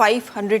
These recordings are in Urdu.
500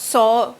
100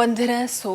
1500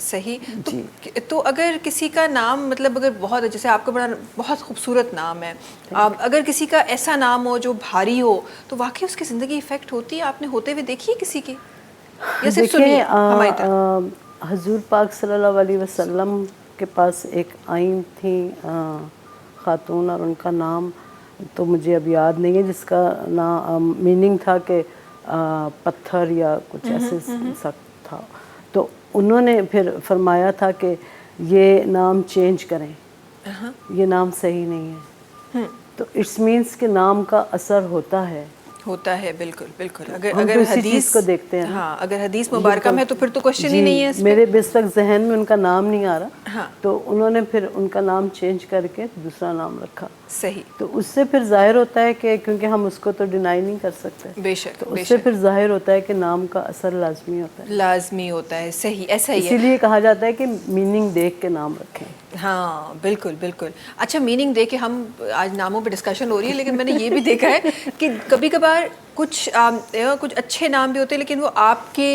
صحیح. تو اگر کسی کا نام مطلب اگر بہت جیسے آپ کا بڑا بہت خوبصورت نام ہے, اگر کسی کا ایسا نام ہو جو بھاری ہو تو واقعی اس کی زندگی افیکٹ ہوتی ہے؟ آپ نے ہوتے ہوئے دیکھی ہے کسی کی یا صرف سنی ہے ہماری طرح؟ حضور پاک صلی اللہ علیہ وسلم کے پاس ایک آئین تھی خاتون, اور ان کا نام تو مجھے اب یاد نہیں ہے, جس کا نام میننگ تھا کہ پتھر یا کچھ ایسے سخت تھا. تو انہوں نے پھر فرمایا تھا کہ یہ نام چینج کریں, یہ نام صحیح نہیں ہے. تو اٹس مینس کہ نام کا اثر ہوتا ہے. بالکل بالکل. ہم اگر تو اسی حدیث چیز کو دیکھتے ہیں. ہاں, اگر حدیث مبارکہ میں تو پھر تو کوشچن ہی نہیں ہے اس پہ. میرے بس وقت ذہن میں ان کا نام نہیں آ رہا, تو انہوں نے پھر ان کا نام چینج کر کے دوسرا نام رکھا. صحیح. تو اس سے پھر ظاہر ہوتا ہے کہ کیونکہ ہم اس کو تو ڈینائی نہیں کر سکتے, بے شک, تو اس سے پھر ظاہر ہوتا ہے کہ نام کا اثر لازمی ہوتا ہے. لازمی ہوتا ہے. صحیح, ایسا ہی ہے. اسی لیے کہا جاتا ہے کہ میننگ دیکھ کے نام رکھیں. ہاں بالکل بالکل. اچھا, میننگ دے کے ہم آج ناموں پہ ڈسکشن ہو رہی ہے, لیکن میں نے یہ بھی دیکھا ہے کہ کبھی کبھار کچھ اچھے نام بھی ہوتے ہیں لیکن وہ آپ کے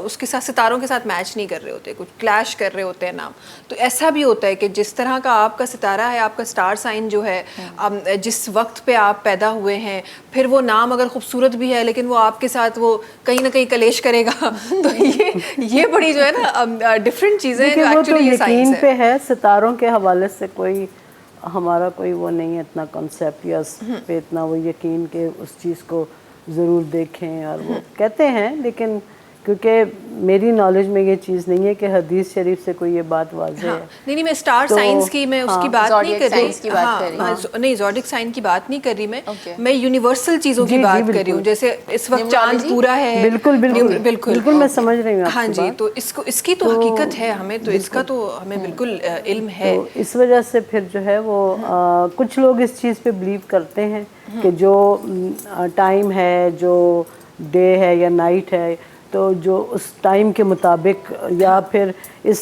اس کے ساتھ ستاروں کے ساتھ میچ نہیں کر رہے ہوتے, کچھ کلیش کر رہے ہوتے ہیں نام. تو ایسا بھی ہوتا ہے کہ جس طرح کا آپ کا ستارہ ہے, آپ کا اسٹار سائن جو ہے, جس وقت پہ آپ پیدا ہوئے ہیں, پھر وہ نام اگر خوبصورت بھی ہے لیکن وہ آپ کے ساتھ وہ کہیں نہ کہیں کلیش کرے گا. تو یہ بڑی جو ہے نا ڈفرینٹ چیزیں ہیں جو ایکچولی یہ سائنس پہ ہے. ستاروں کے حوالے سے کوئی ہمارا کوئی وہ نہیں ہے اتنا کنسیپٹ یا اس پہ اتنا وہ یقین کہ اس چیز کو ضرور دیکھیں, اور وہ کہتے ہیں, لیکن کیونکہ میری نالج میں یہ چیز نہیں ہے کہ حدیث شریف سے کوئی یہ بات واضح ہے. نہیں, میں اسٹار سائنس کی میں اس کی بات نہیں کر رہی. نہیں, زوڈک سائن کی بات نہیں کر رہی میں یونیورسل چیزوں کی بات کر رہی ہوں. جیسے اس وقت چاند پورا ہے. بالکل بالکل بالکل میں سمجھ رہی ہوں. ہاں جی, تو اس کی تو حقیقت ہے, ہمیں تو اس کا تو ہمیں بالکل علم ہے. اس وجہ سے پھر جو ہے وہ کچھ لوگ اس چیز پہ بلیو کرتے ہیں کہ جو ٹائم ہے, جو ڈے ہے یا نائٹ ہے, تو جو اس ٹائم کے مطابق یا پھر اس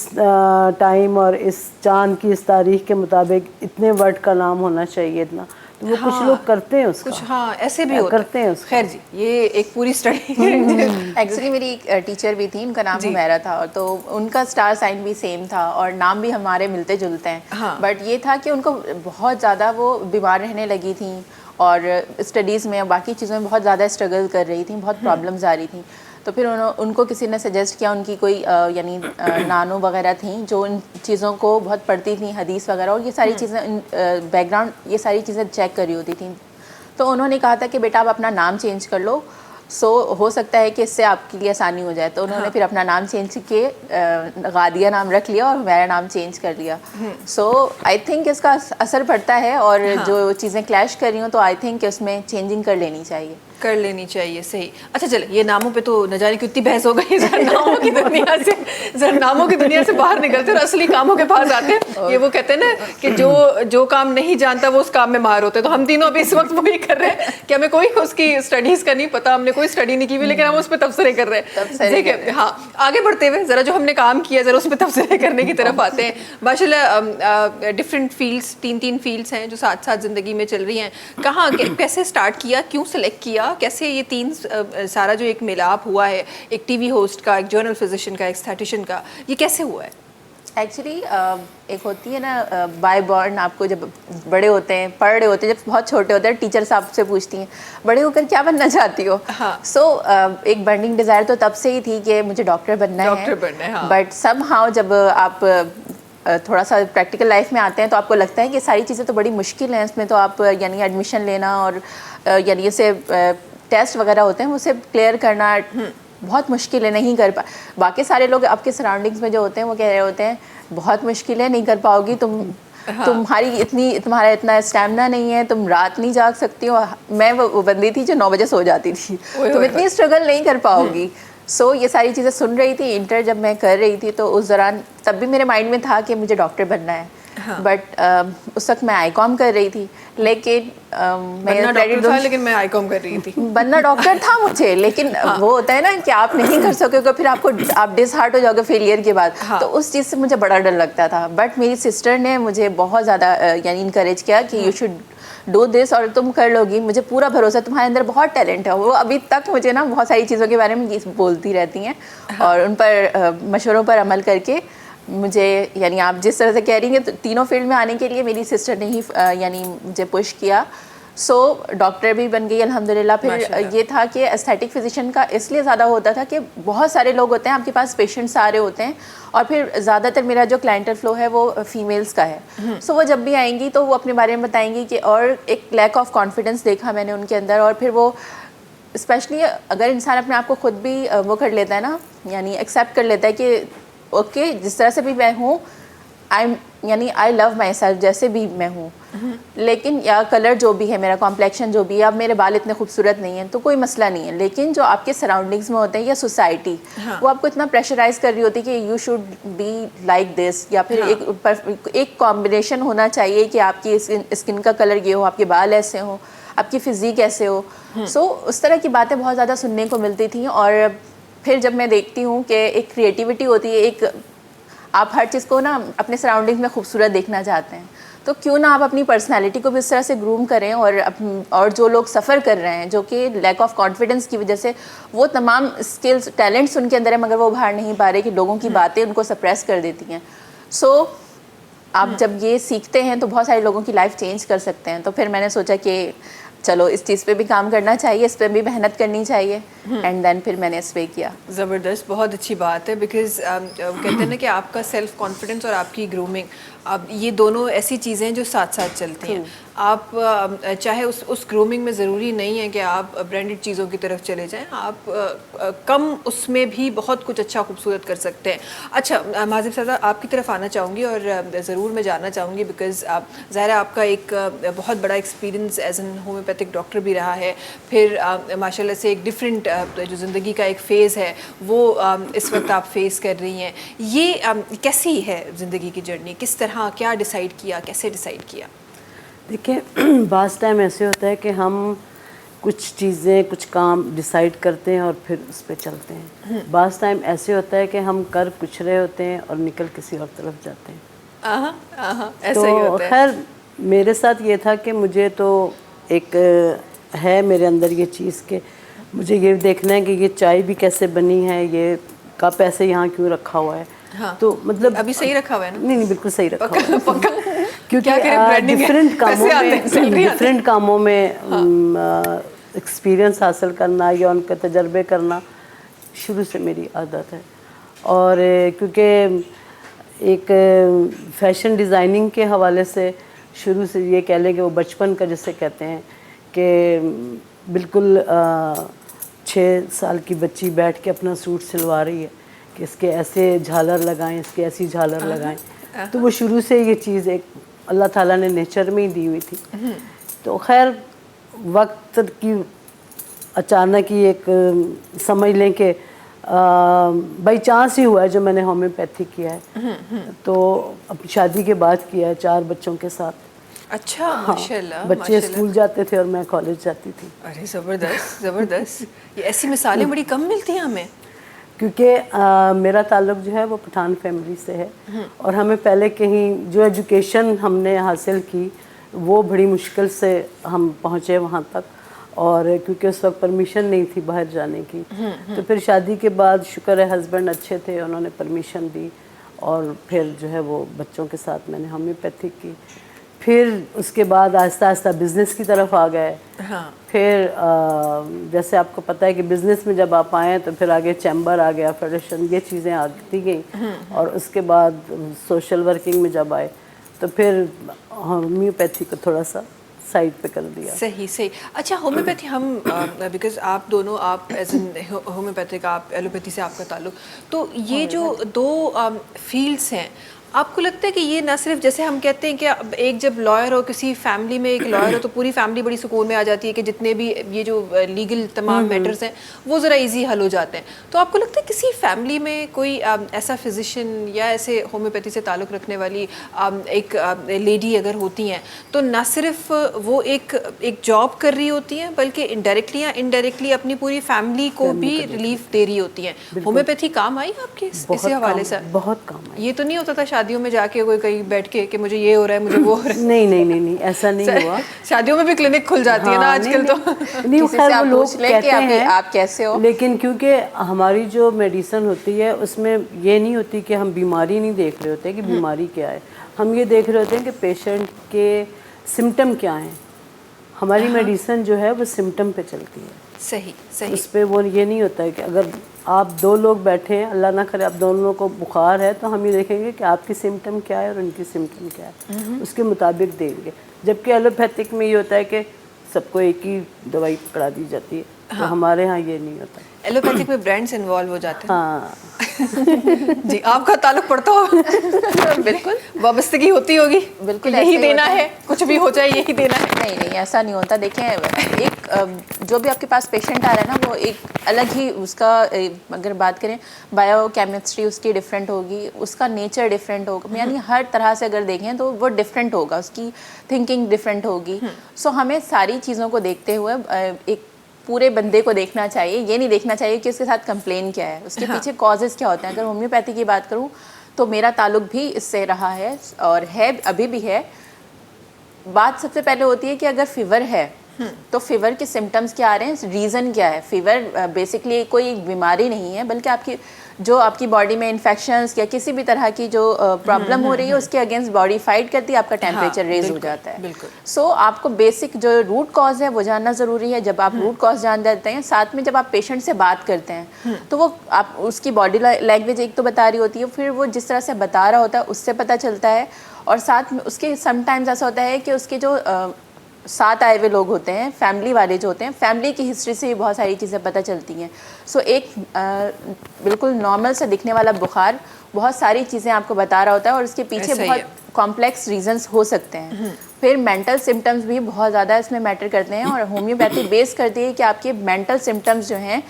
ٹائم اور اس چاند کی اس تاریخ کے مطابق اتنے ورڈ کا نام ہونا چاہیے اتنا, تو وہ کچھ لوگ کرتے ہیں اس کا. ہاں, ایسے بھی کرتے ہیں. خیر جی, یہ ایک پوری اسٹڈی ہے. ایکچولی میری ایک ٹیچر بھی تھی, ان کا نام حمیرہ تھا, تو ان کا اسٹار سائن بھی سیم تھا اور نام بھی ہمارے ملتے جلتے ہیں. بٹ یہ تھا کہ ان کو بہت زیادہ وہ بیمار رہنے لگی تھیں اور اسٹڈیز میں باقی چیزوں میں بہت زیادہ اسٹرگل کر رہی تھیں, بہت پرابلمز آ رہی تھیں. تو پھر ان کو کسی نے سجیسٹ کیا, ان کی کوئی یعنی نانو وغیرہ تھیں جو ان چیزوں کو بہت پڑھتی تھیں, حدیث وغیرہ, اور یہ ساری چیزیں بیک گراؤنڈ یہ ساری چیزیں چیک کر رہی ہوتی تھیں. تو انہوں نے کہا تھا کہ بیٹا آپ اپنا نام چینج کر لو, سو ہو سکتا ہے کہ اس سے آپ کے لیے آسانی ہو جائے. تو انہوں نے پھر اپنا نام چینج کے غادیہ نام رکھ لیا اور میرا نام چینج کر لیا. سو آئی تھنک اس کا اثر پڑتا ہے, اور جو چیزیں کلیش کر رہی ہوں تو آئی تھنک اس میں چینجنگ کر لینی چاہیے. صحیح. اچھا چلے, یہ ناموں پہ تو نہ جانے کتنی بحث ہو گئی. ناموں کی دنیا سے باہر نکلتے اور اصلی کاموں کے پاس آتے ہیں. یہ وہ کہتے ہیں نا کہ جو کام نہیں جانتا وہ اس کام میں ماہر ہوتے ہیں. تو ہم تینوں ابھی اس وقت وہی کر رہے ہیں کہ ہمیں کوئی اس کی اسٹڈیز کا نہیں پتا, ہم نے کوئی اسٹڈی نہیں کی ہوئی, لیکن ہم اس پہ تبصرے کر رہے ہیں. ہاں, آگے بڑھتے ہوئے ذرا جو ہم نے کام کیا ذرا اس پہ تبصرے کرنے کی طرف آتے ہیں. ماشاء اللہ ڈفرینٹ فیلڈس, 3 فیلڈس ہیں جو ساتھ ساتھ زندگی میں چل رہی ہیں. کہاں کیسے اسٹارٹ کیا, کیوں سلیکٹ کیا, کیسے یہ 3 سارا جو ایک ملاپ ہوا ہے, ایک ٹی وی ہوسٹ کا, ایک جرنل فزیشین کا, ایک اسٹیٹیشین کا, یہ کیسے ہوا ہے؟ ایکچولی ایک ہوتی ہے نا بائی بورن, آپ کو جب بڑے ہوتے ہیں, پڑھ رہے ہوتے ہیں, جب بہت چھوٹے ہوتے ہیں ٹیچر صاحب سے پوچھتی ہیں بڑے ہو کر کیا بننا چاہتی ہو. سو ایک برننگ ڈیزائر تو تب سے ہی تھی کہ مجھے ڈاکٹر بننا ہے. بٹ سم ہاؤ جب آپ تھوڑا سا پریکٹیکل لائف میں آتے ہیں تو آپ کو لگتا ہے کہ ساری چیزیں تو بڑی مشکل ہیں, اس میں تو آپ یعنی ایڈمیشن لینا اور یعنی اسے ٹیسٹ وغیرہ ہوتے ہیں اسے کلیئر کرنا بہت مشکل ہے, نہیں کر باقی سارے لوگ آپ کے سراؤنڈنگس میں جو ہوتے ہیں وہ کہہ رہے ہوتے ہیں بہت مشکل ہے, نہیں کر پاؤ گی تم, تمہارا اتنا اسٹیمنا نہیں ہے, تم رات نہیں جاگ سکتی ہو. میں وہ بندی تھی جو 9 بجے سو جاتی تھی, تم اتنی اسٹرگل نہیں کر پاؤ گی. سو یہ ساری چیزیں سن رہی تھی. انٹر جب میں کر رہی تھی تو اس دوران تب بھی میرے مائنڈ میں تھا کہ مجھے ڈاکٹر بننا ہے. بٹ اس وقت میں آئی کام کر رہی تھی، لیکن لیکن میں آئی کام کر رہی تھی. بننا ڈاکٹر تھا مجھے، لیکن وہ ہوتا ہے نا کہ آپ نہیں کر سکے گا، پھر آپ ڈس ہارٹ ہو جاؤ گے فیلئر کے بعد. تو اس چیز سے مجھے بڑا ڈر لگتا تھا. بٹ میری سسٹر نے مجھے بہت زیادہ یعنی انکریج کیا کہ یو شوڈ ڈو دس، اور تم کر لو گی، مجھے پورا بھروسہ تمہارے اندر بہت ٹیلنٹ ہے. وہ ابھی تک مجھے نا بہت ساری چیزوں کے بارے میں بولتی رہتی ہیں، اور ان پر مشوروں پر عمل کر کے مجھے، یعنی آپ جس طرح سے کہہ رہی ہیں تینوں فیلڈ میں آنے کے لیے میری سسٹر نے ہی یعنی مجھے پش کیا. سو ڈاکٹر بھی بن گئی الحمدللہ. پھر یہ تھا کہ ایستھیٹک فزیشین کا اس لیے زیادہ ہوتا تھا کہ بہت سارے لوگ ہوتے ہیں آپ کے پاس، پیشنٹس آ رہے ہوتے ہیں، اور پھر زیادہ تر میرا جو کلائنٹل فلو ہے وہ فیمیلس کا ہے. سو وہ جب بھی آئیں گی تو وہ اپنے بارے میں بتائیں گی کہ، اور ایک لیک آف کانفیڈنس دیکھا میں نے ان کے اندر. اور پھر وہ اسپیشلی اگر انسان اپنے آپ کو خود بھی وہ کر لیتا ہے نا، یعنی ایکسیپٹ کر لیتا ہے کہ اوکے جس طرح سے بھی میں ہوں، یعنی آئی لو مائی سیلف جیسے بھی میں ہوں، لیکن یا کلر جو بھی ہے میرا، کمپلیکشن جو بھی ہے، اب میرے بال اتنے خوبصورت نہیں ہیں تو کوئی مسئلہ نہیں ہے. لیکن جو آپ کے سراؤنڈنگس میں ہوتے ہیں یا سوسائٹی، وہ آپ کو اتنا پریشرائز کر رہی ہوتی ہے کہ you should be like this, یا پھر ایک کمبینیشن ہونا چاہیے کہ آپ کی اسکن کا کلر یہ ہو، آپ کے بال ایسے ہوں، آپ کی فزیک ایسے ہو. سو اس طرح کی باتیں بہت زیادہ سننے کو ملتی تھیں. اور پھر جب میں دیکھتی ہوں کہ ایک کریٹیوٹی ہوتی ہے، ایک آپ ہر چیز کو نا اپنے سراؤنڈنگ میں خوبصورت دیکھنا چاہتے ہیں، تو کیوں نہ آپ اپنی پرسنالٹی کو بھی اس طرح سے گروم کریں. اور جو لوگ سفر کر رہے ہیں، جو کہ لیک آف کانفیڈنس کی وجہ سے وہ تمام اسکلس ٹیلنٹس ان کے اندر ہیں مگر وہ ابھار نہیں پا رہے، کہ لوگوں کی باتیں ان کو سپریس کر دیتی ہیں. سو آپ جب یہ سیکھتے ہیں تو بہت سارے لوگوں کی لائف چینج کر سکتے ہیں. تو پھر میں نے سوچا کہ چلو اس چیز پہ بھی کام کرنا چاہیے، اس پہ بھی محنت کرنی چاہیے. اینڈ دین پھر میں نے اس پہ کیا. زبردست، بہت اچھی بات ہے. بیکاز کہتے ہیں نا کہ آپ کا سیلف کانفیڈنس اور آپ کی گرومنگ، اب یہ دونوں ایسی چیزیں ہیں جو ساتھ ساتھ چلتی ہیں. آپ چاہے اس گرومنگ میں ضروری نہیں ہے کہ آپ برانڈڈ چیزوں کی طرف چلے جائیں، آپ کم اس میں بھی بہت کچھ اچھا خوبصورت کر سکتے ہیں. اچھا ماضف صاحبہ، آپ کی طرف آنا چاہوں گی اور ضرور میں جاننا چاہوں گی، بیکاز ظاہر ہے آپ کا ایک بہت بڑا experience as an homeopathic doctor بھی رہا ہے. پھر ماشاء اللہ سے ایک ڈفرینٹ جو زندگی کا ایک فیز ہے وہ اس وقت آپ فیس کر رہی ہیں. یہ کیسی ہے زندگی کی جرنی؟ کس طرح، کیا ڈیسائیڈ کیا، کیسے ڈیسائیڈ کیا؟ دیکھیں بعض ٹائم ایسے ہوتا ہے کہ ہم کچھ چیزیں، کچھ کام ڈیسائیڈ کرتے ہیں اور پھر اس پہ چلتے ہیں. بعض ٹائم ایسے ہوتا ہے کہ ہم کر کچھ رہے ہوتے ہیں اور نکل کسی اور طرف جاتے ہیں. تو خیر میرے ساتھ یہ تھا کہ مجھے تو ایک ہے میرے اندر یہ چیز کہ مجھے یہ دیکھنا ہے کہ یہ چائے بھی کیسے بنی ہے، یہ کپ ایسے یہاں کیوں رکھا ہوا ہے. تو مطلب ابھی صحیح رکھا ہوا ہے نا؟ نہیں بالکل صحیح رکھا ہوا ہے، کیونکہ ڈفرینٹ کاموں میں ایکسپیرئنس حاصل کرنا یا ان کے تجربے کرنا شروع سے میری عادت ہے. اور کیونکہ ایک فیشن ڈیزائننگ کے حوالے سے شروع سے یہ کہہ لیں کہ وہ بچپن کا جسے کہتے ہیں کہ بالکل 6 سال کی بچی بیٹھ کے اپنا سوٹ سلوا رہی ہے کہ اس کے ایسے جھالر لگائیں، اس کے ایسی جھالر لگائیں. تو وہ شروع سے یہ چیز ایک اللہ تعالیٰ نے نیچر میں ہی دی ہوئی تھی. تو خیر وقت کی اچانک ہی ایک سمجھ لیں کہ بائی چانس ہی ہوا ہے جو میں نے ہومیوپیتھی کیا ہے. تو اپنی شادی کے بعد کیا ہے 4 بچوں کے ساتھ. اچھا ماشاءاللہ. بچے اسکول جاتے تھے اور میں کالج جاتی تھی. ارے زبردست زبردست. یہ ایسی مثالیں بڑی کم ملتی ہیں ہمیں، کیونکہ میرا تعلق جو ہے وہ پٹھان فیملی سے ہے، اور ہمیں پہلے کہیں جو ایجوکیشن ہم نے حاصل کی وہ بڑی مشکل سے ہم پہنچے وہاں تک، اور کیونکہ اس وقت پرمیشن نہیں تھی باہر جانے کی. تو پھر شادی کے بعد شکر ہے ہسبینڈ اچھے تھے، انہوں نے پرمیشن دی، اور پھر جو ہے وہ بچوں کے ساتھ میں نے ہومیوپیتھک کی. پھر اس کے بعد آہستہ آہستہ بزنس کی طرف آ گئے. پھر جیسے آپ کو پتہ ہے کہ بزنس میں جب آپ آئیں تو پھر آگے چیمبر آ گیا، فیڈریشن، یہ چیزیں آتی گئیں. اور اس کے بعد سوشل ورکنگ میں جب آئے تو پھر ہومیوپیتھی کو تھوڑا سا سائڈ پہ کر دیا. صحیح. اچھا ہومیوپیتھی ہم بیکاز آپ دونوں، آپ ایز این ہومیوپیتھک، آپ ایلوپیتھی سے آپ کا تعلق، تو یہ جو 2 فیلڈس ہیں آپ کو لگتا ہے کہ یہ نہ صرف جیسے ہم کہتے ہیں کہ اب ایک جب لائر ہو کسی فیملی میں ایک لائر ہو تو پوری فیملی بڑی سکون میں آ جاتی ہے کہ جتنے بھی یہ جو لیگل تمام میٹرز ہیں وہ ذرا ایزی حل ہو جاتے ہیں, تو آپ کو لگتا ہے کسی فیملی میں کوئی ایسا فزیشین یا ایسے ہومیوپیتھی سے تعلق رکھنے والی ایک لیڈی اگر ہوتی ہیں تو نہ صرف وہ ایک جاب کر رہی ہوتی ہیں بلکہ انڈائریکٹلی یا انڈائریکٹلی اپنی پوری فیملی کو بھی ریلیف دے رہی ہوتی ہیں. ہومیوپیتھی کام آئی آپ کے اسی حوالے سے؟ بہت کام آئی. یہ تو نہیں ہوتا تھا شادیوں میں جا کے کوئی کہیں بیٹھ کے کہ مجھے یہ ہو رہا ہے مجھے وہ ہو رہا ہے؟ نہیں ایسا نہیں ہوا. شادیوں میں بھی کلینک کھل جاتی ہے نا آج کل تو. نہیں خیر وہ لوگ کہتے ہیں آپ کیسے ہو, لیکن کیونکہ ہماری جو میڈیسن ہوتی ہے اس میں یہ نہیں ہوتی کہ ہم بیماری نہیں دیکھ رہے ہوتے کہ بیماری کیا ہے, ہم یہ دیکھ رہے ہوتے ہیں کہ پیشنٹ کے سمٹم کیا ہیں. ہماری میڈیسن جو ہے وہ سمٹم پہ چلتی ہے. صحیح. اس پہ وہ یہ نہیں ہوتا ہے کہ اگر آپ 2 لوگ بیٹھے ہیں, اللہ نہ کرے آپ دونوں کو بخار ہے, تو ہم یہ دیکھیں گے کہ آپ کی سمٹم کیا ہے اور ان کی سمٹم کیا ہے, اس کے مطابق دیں گے. جبکہ ایلوپیتھک میں یہ ہوتا ہے کہ سب کو ایک ہی دوائی پکڑا دی جاتی ہے, تو ہمارے ہاں یہ نہیں ہوتا. ایلوپیتھک میں برانڈس انوالو ہو جاتے ہیں. ہاں جی آپ کا تعلق پڑتا ہوگا. بالکل وابستگی ہوتی ہوگی. بالکل یہی دینا ہے, کچھ بھی ہو جائے یہی دینا ہے. نہیں ایسا نہیں ہوتا. دیکھیں ایک جو بھی آپ کے پاس پیشنٹ آ رہا ہے نا وہ ایک الگ ہی اس کا, اگر بات کریں بایو کیمسٹری اس کی ڈفرینٹ ہوگی, اس کا نیچر ڈفرینٹ ہوگا, یعنی ہر طرح سے اگر دیکھیں تو وہ ڈفرینٹ ہوگا, اس کی تھنکنگ ڈفرینٹ ہوگی. سو ہمیں ساری چیزوں کو دیکھتے ہوئے ایک پورے بندے کو دیکھنا چاہیے. یہ نہیں دیکھنا چاہیے کہ اس کے ساتھ کمپلین کیا ہے, اس کے پیچھے کازز کیا ہوتے ہیں. اگر ہومیوپیتھی کی بات کروں تو میرا تعلق بھی اس سے رہا ہے اور ہے ابھی بھی ہے. بات سب سے پہلے ہوتی ہے کہ اگر فیور ہے تو فیور کے سمٹمز کیا آ رہے ہیں, ریزن کیا ہے. فیور بیسکلی کوئی بیماری نہیں ہے بلکہ آپ کی باڈی میں انفیکشنز یا کسی بھی طرح کی جو پرابلم ہو رہی ہے اس کے اگینسٹ باڈی فائٹ کرتی ہے, آپ کا ٹیمپریچر ریز ہو جاتا ہے. سو آپ کو بیسک جو روٹ کاز ہے وہ جاننا ضروری ہے. جب آپ روٹ کاز جان جاتے ہیں, ساتھ میں جب آپ پیشنٹ سے بات کرتے ہیں تو وہ آپ اس کی باڈی لینگویج ایک تو بتا رہی ہوتی ہے, پھر وہ جس طرح سے بتا رہا ہوتا ہے اس سے پتہ چلتا ہے. اور ساتھ میں اس کے سم ٹائمز ایسا ہوتا ہے کہ اس کے جو ساتھ آئے ہوئے لوگ ہوتے ہیں, فیملی والے جو ہوتے ہیں, فیملی کی ہسٹری سے بھی بہت ساری چیزیں پتہ چلتی ہیں. سو ایک بالکل نارمل سے دکھنے والا بخار بہت ساری چیزیں آپ کو بتا رہا ہوتا ہے اور اس کے پیچھے بہت کمپلیکس ریزنز ہو سکتے ہیں. پھر مینٹل سمٹمز بھی بہت زیادہ اس میں میٹر کرتے ہیں, اور ہومیوپیتھی بیس کرتی ہے کہ آپ کے مینٹل سمٹمز جو ہیں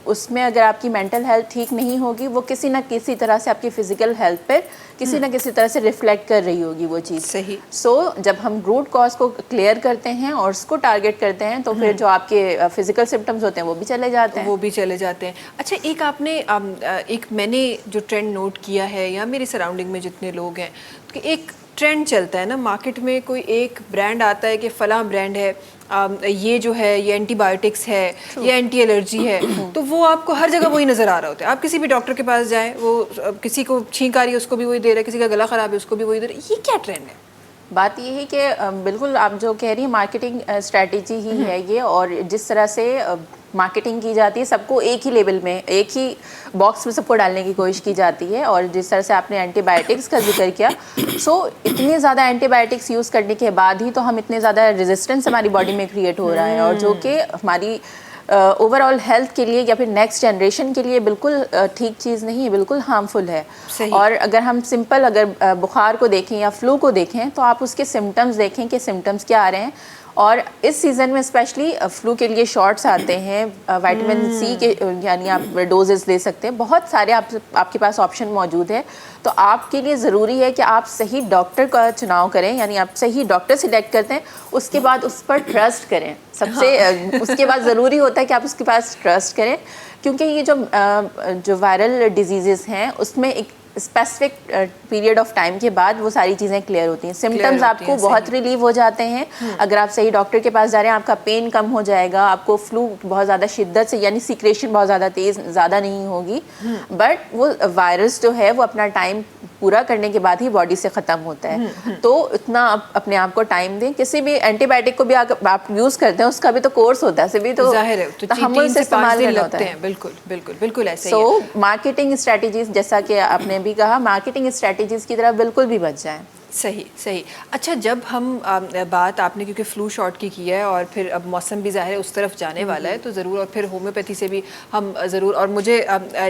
اس میں اگر آپ کی مینٹل ہیلتھ ٹھیک نہیں ہوگی وہ کسی نہ کسی طرح سے آپ کی فزیکل ہیلتھ پہ کسی نہ کسی طرح سے ریفلیکٹ کر رہی ہوگی وہ چیز. صحیح. سو جب ہم روٹ کاز کو کلیئر کرتے ہیں اور اس کو ٹارگیٹ کرتے ہیں تو پھر جو آپ کے فزیکل سمٹمز ہوتے ہیں وہ بھی چلے جاتے ہیں. اچھا ایک آپ نے میں نے جو ٹرینڈ نوٹ کیا ہے یا میری سراؤنڈنگ میں جتنے لوگ ہیں کہ ایک ٹرینڈ چلتا ہے نا مارکیٹ میں, کوئی ایک برانڈ آتا ہے کہ فلاں برانڈ ہے, یہ جو ہے یہ اینٹی بایوٹکس ہے یا اینٹی الرجی ہے, تو وہ آپ کو ہر جگہ وہی نظر آ رہا ہوتا ہے. آپ کسی بھی ڈاکٹر کے پاس جائیں وہ کسی کو چھینک آ رہی ہے اس کو بھی وہی دے رہا ہے, کسی کا گلا خراب ہے اس کو بھی وہی دے رہا ہے. یہ کیا ٹرینڈ ہے؟ بات یہ ہے کہ بالکل آپ جو کہہ رہی ہیں مارکیٹنگ اسٹریٹجی ہی ہے یہ, اور جس طرح سے مارکیٹنگ کی جاتی ہے سب کو ایک ہی لیبل میں ایک ہی باکس میں سب کو ڈالنے کی کوشش کی جاتی ہے. اور جس طرح سے آپ نے اینٹی بایوٹکس کا ذکر کیا, سو اتنے زیادہ اینٹی بایوٹکس یوز کرنے کے بعد ہی تو ہم اتنے زیادہ ریزسٹنس ہماری باڈی میں کریٹ ہو رہا ہے, اور جو کہ ہماری اوور آل ہیلتھ کے لیے یا پھر نیکسٹ جنریشن کے لیے بالکل ٹھیک چیز نہیں ہے, بالکل ہارمفل ہے. اور اگر ہم سمپل اگر بخار کو دیکھیں یا فلو کو دیکھیں تو آپ اس کے سمٹمز دیکھیں کہ سمٹمز کیا آ رہے ہیں. اور اس سیزن میں اسپیشلی فلو کے لیے شارٹس آتے ہیں, وائٹامن سی کے یعنی آپ ڈوزز لے سکتے ہیں, بہت سارے آپ کے پاس آپشن موجود ہے. تو آپ کے لیے ضروری ہے کہ آپ صحیح ڈاکٹر کا چناؤ کریں, یعنی آپ صحیح ڈاکٹر سلیکٹ کرتے ہیں, اس کے بعد اس پر ٹرسٹ کریں. سب سے اس کے بعد ضروری ہوتا ہے کہ آپ اس کے پاس ٹرسٹ کریں, کیونکہ یہ جو وائرل ڈیزیزز ہیں اس میں ایک اسپیسیفک پیریڈ آف ٹائم کے بعد وہ ساری چیزیں کلیئر ہوتی ہیں. سمٹمز آپ کو بہت ریلیو ہو جاتے ہیں اگر آپ صحیح ڈاکٹر کے پاس جا رہے ہیں. آپ کا پین کم ہو جائے گا, آپ کو فلو بہت زیادہ شدت سے یعنی سیکریشن بہت زیادہ تیز زیادہ نہیں ہوگی, بٹ وہ وائرس جو ہے وہ اپنا ٹائم پورا کرنے کے بعد ہی باڈی سے ختم ہوتا ہے. تو اتنا اپنے آپ کو ٹائم دیں. کسی بھی اینٹی بایوٹک کو بھی آپ یوز کرتے ہیں اس کا بھی تو کورس ہوتا ہے, بھی تو ظاہر ہے تحمل سے استعمال کرنا ہوتا ہے. بالکل ایسے ہی. سو مارکیٹنگ اسٹریٹجیز جیسا کہ آپ نے بھی کہا, مارکیٹنگ اسٹریٹجیز کی طرف بالکل بھی بچ جائیں. صحیح صحیح. اچھا جب ہم بات آپ نے کیونکہ فلو شاٹ کی ہے اور پھر اب موسم بھی ظاہر ہے اس طرف جانے والا ہے تو ضرور, اور پھر ہومیوپیتھی سے بھی ہم ضرور, اور مجھے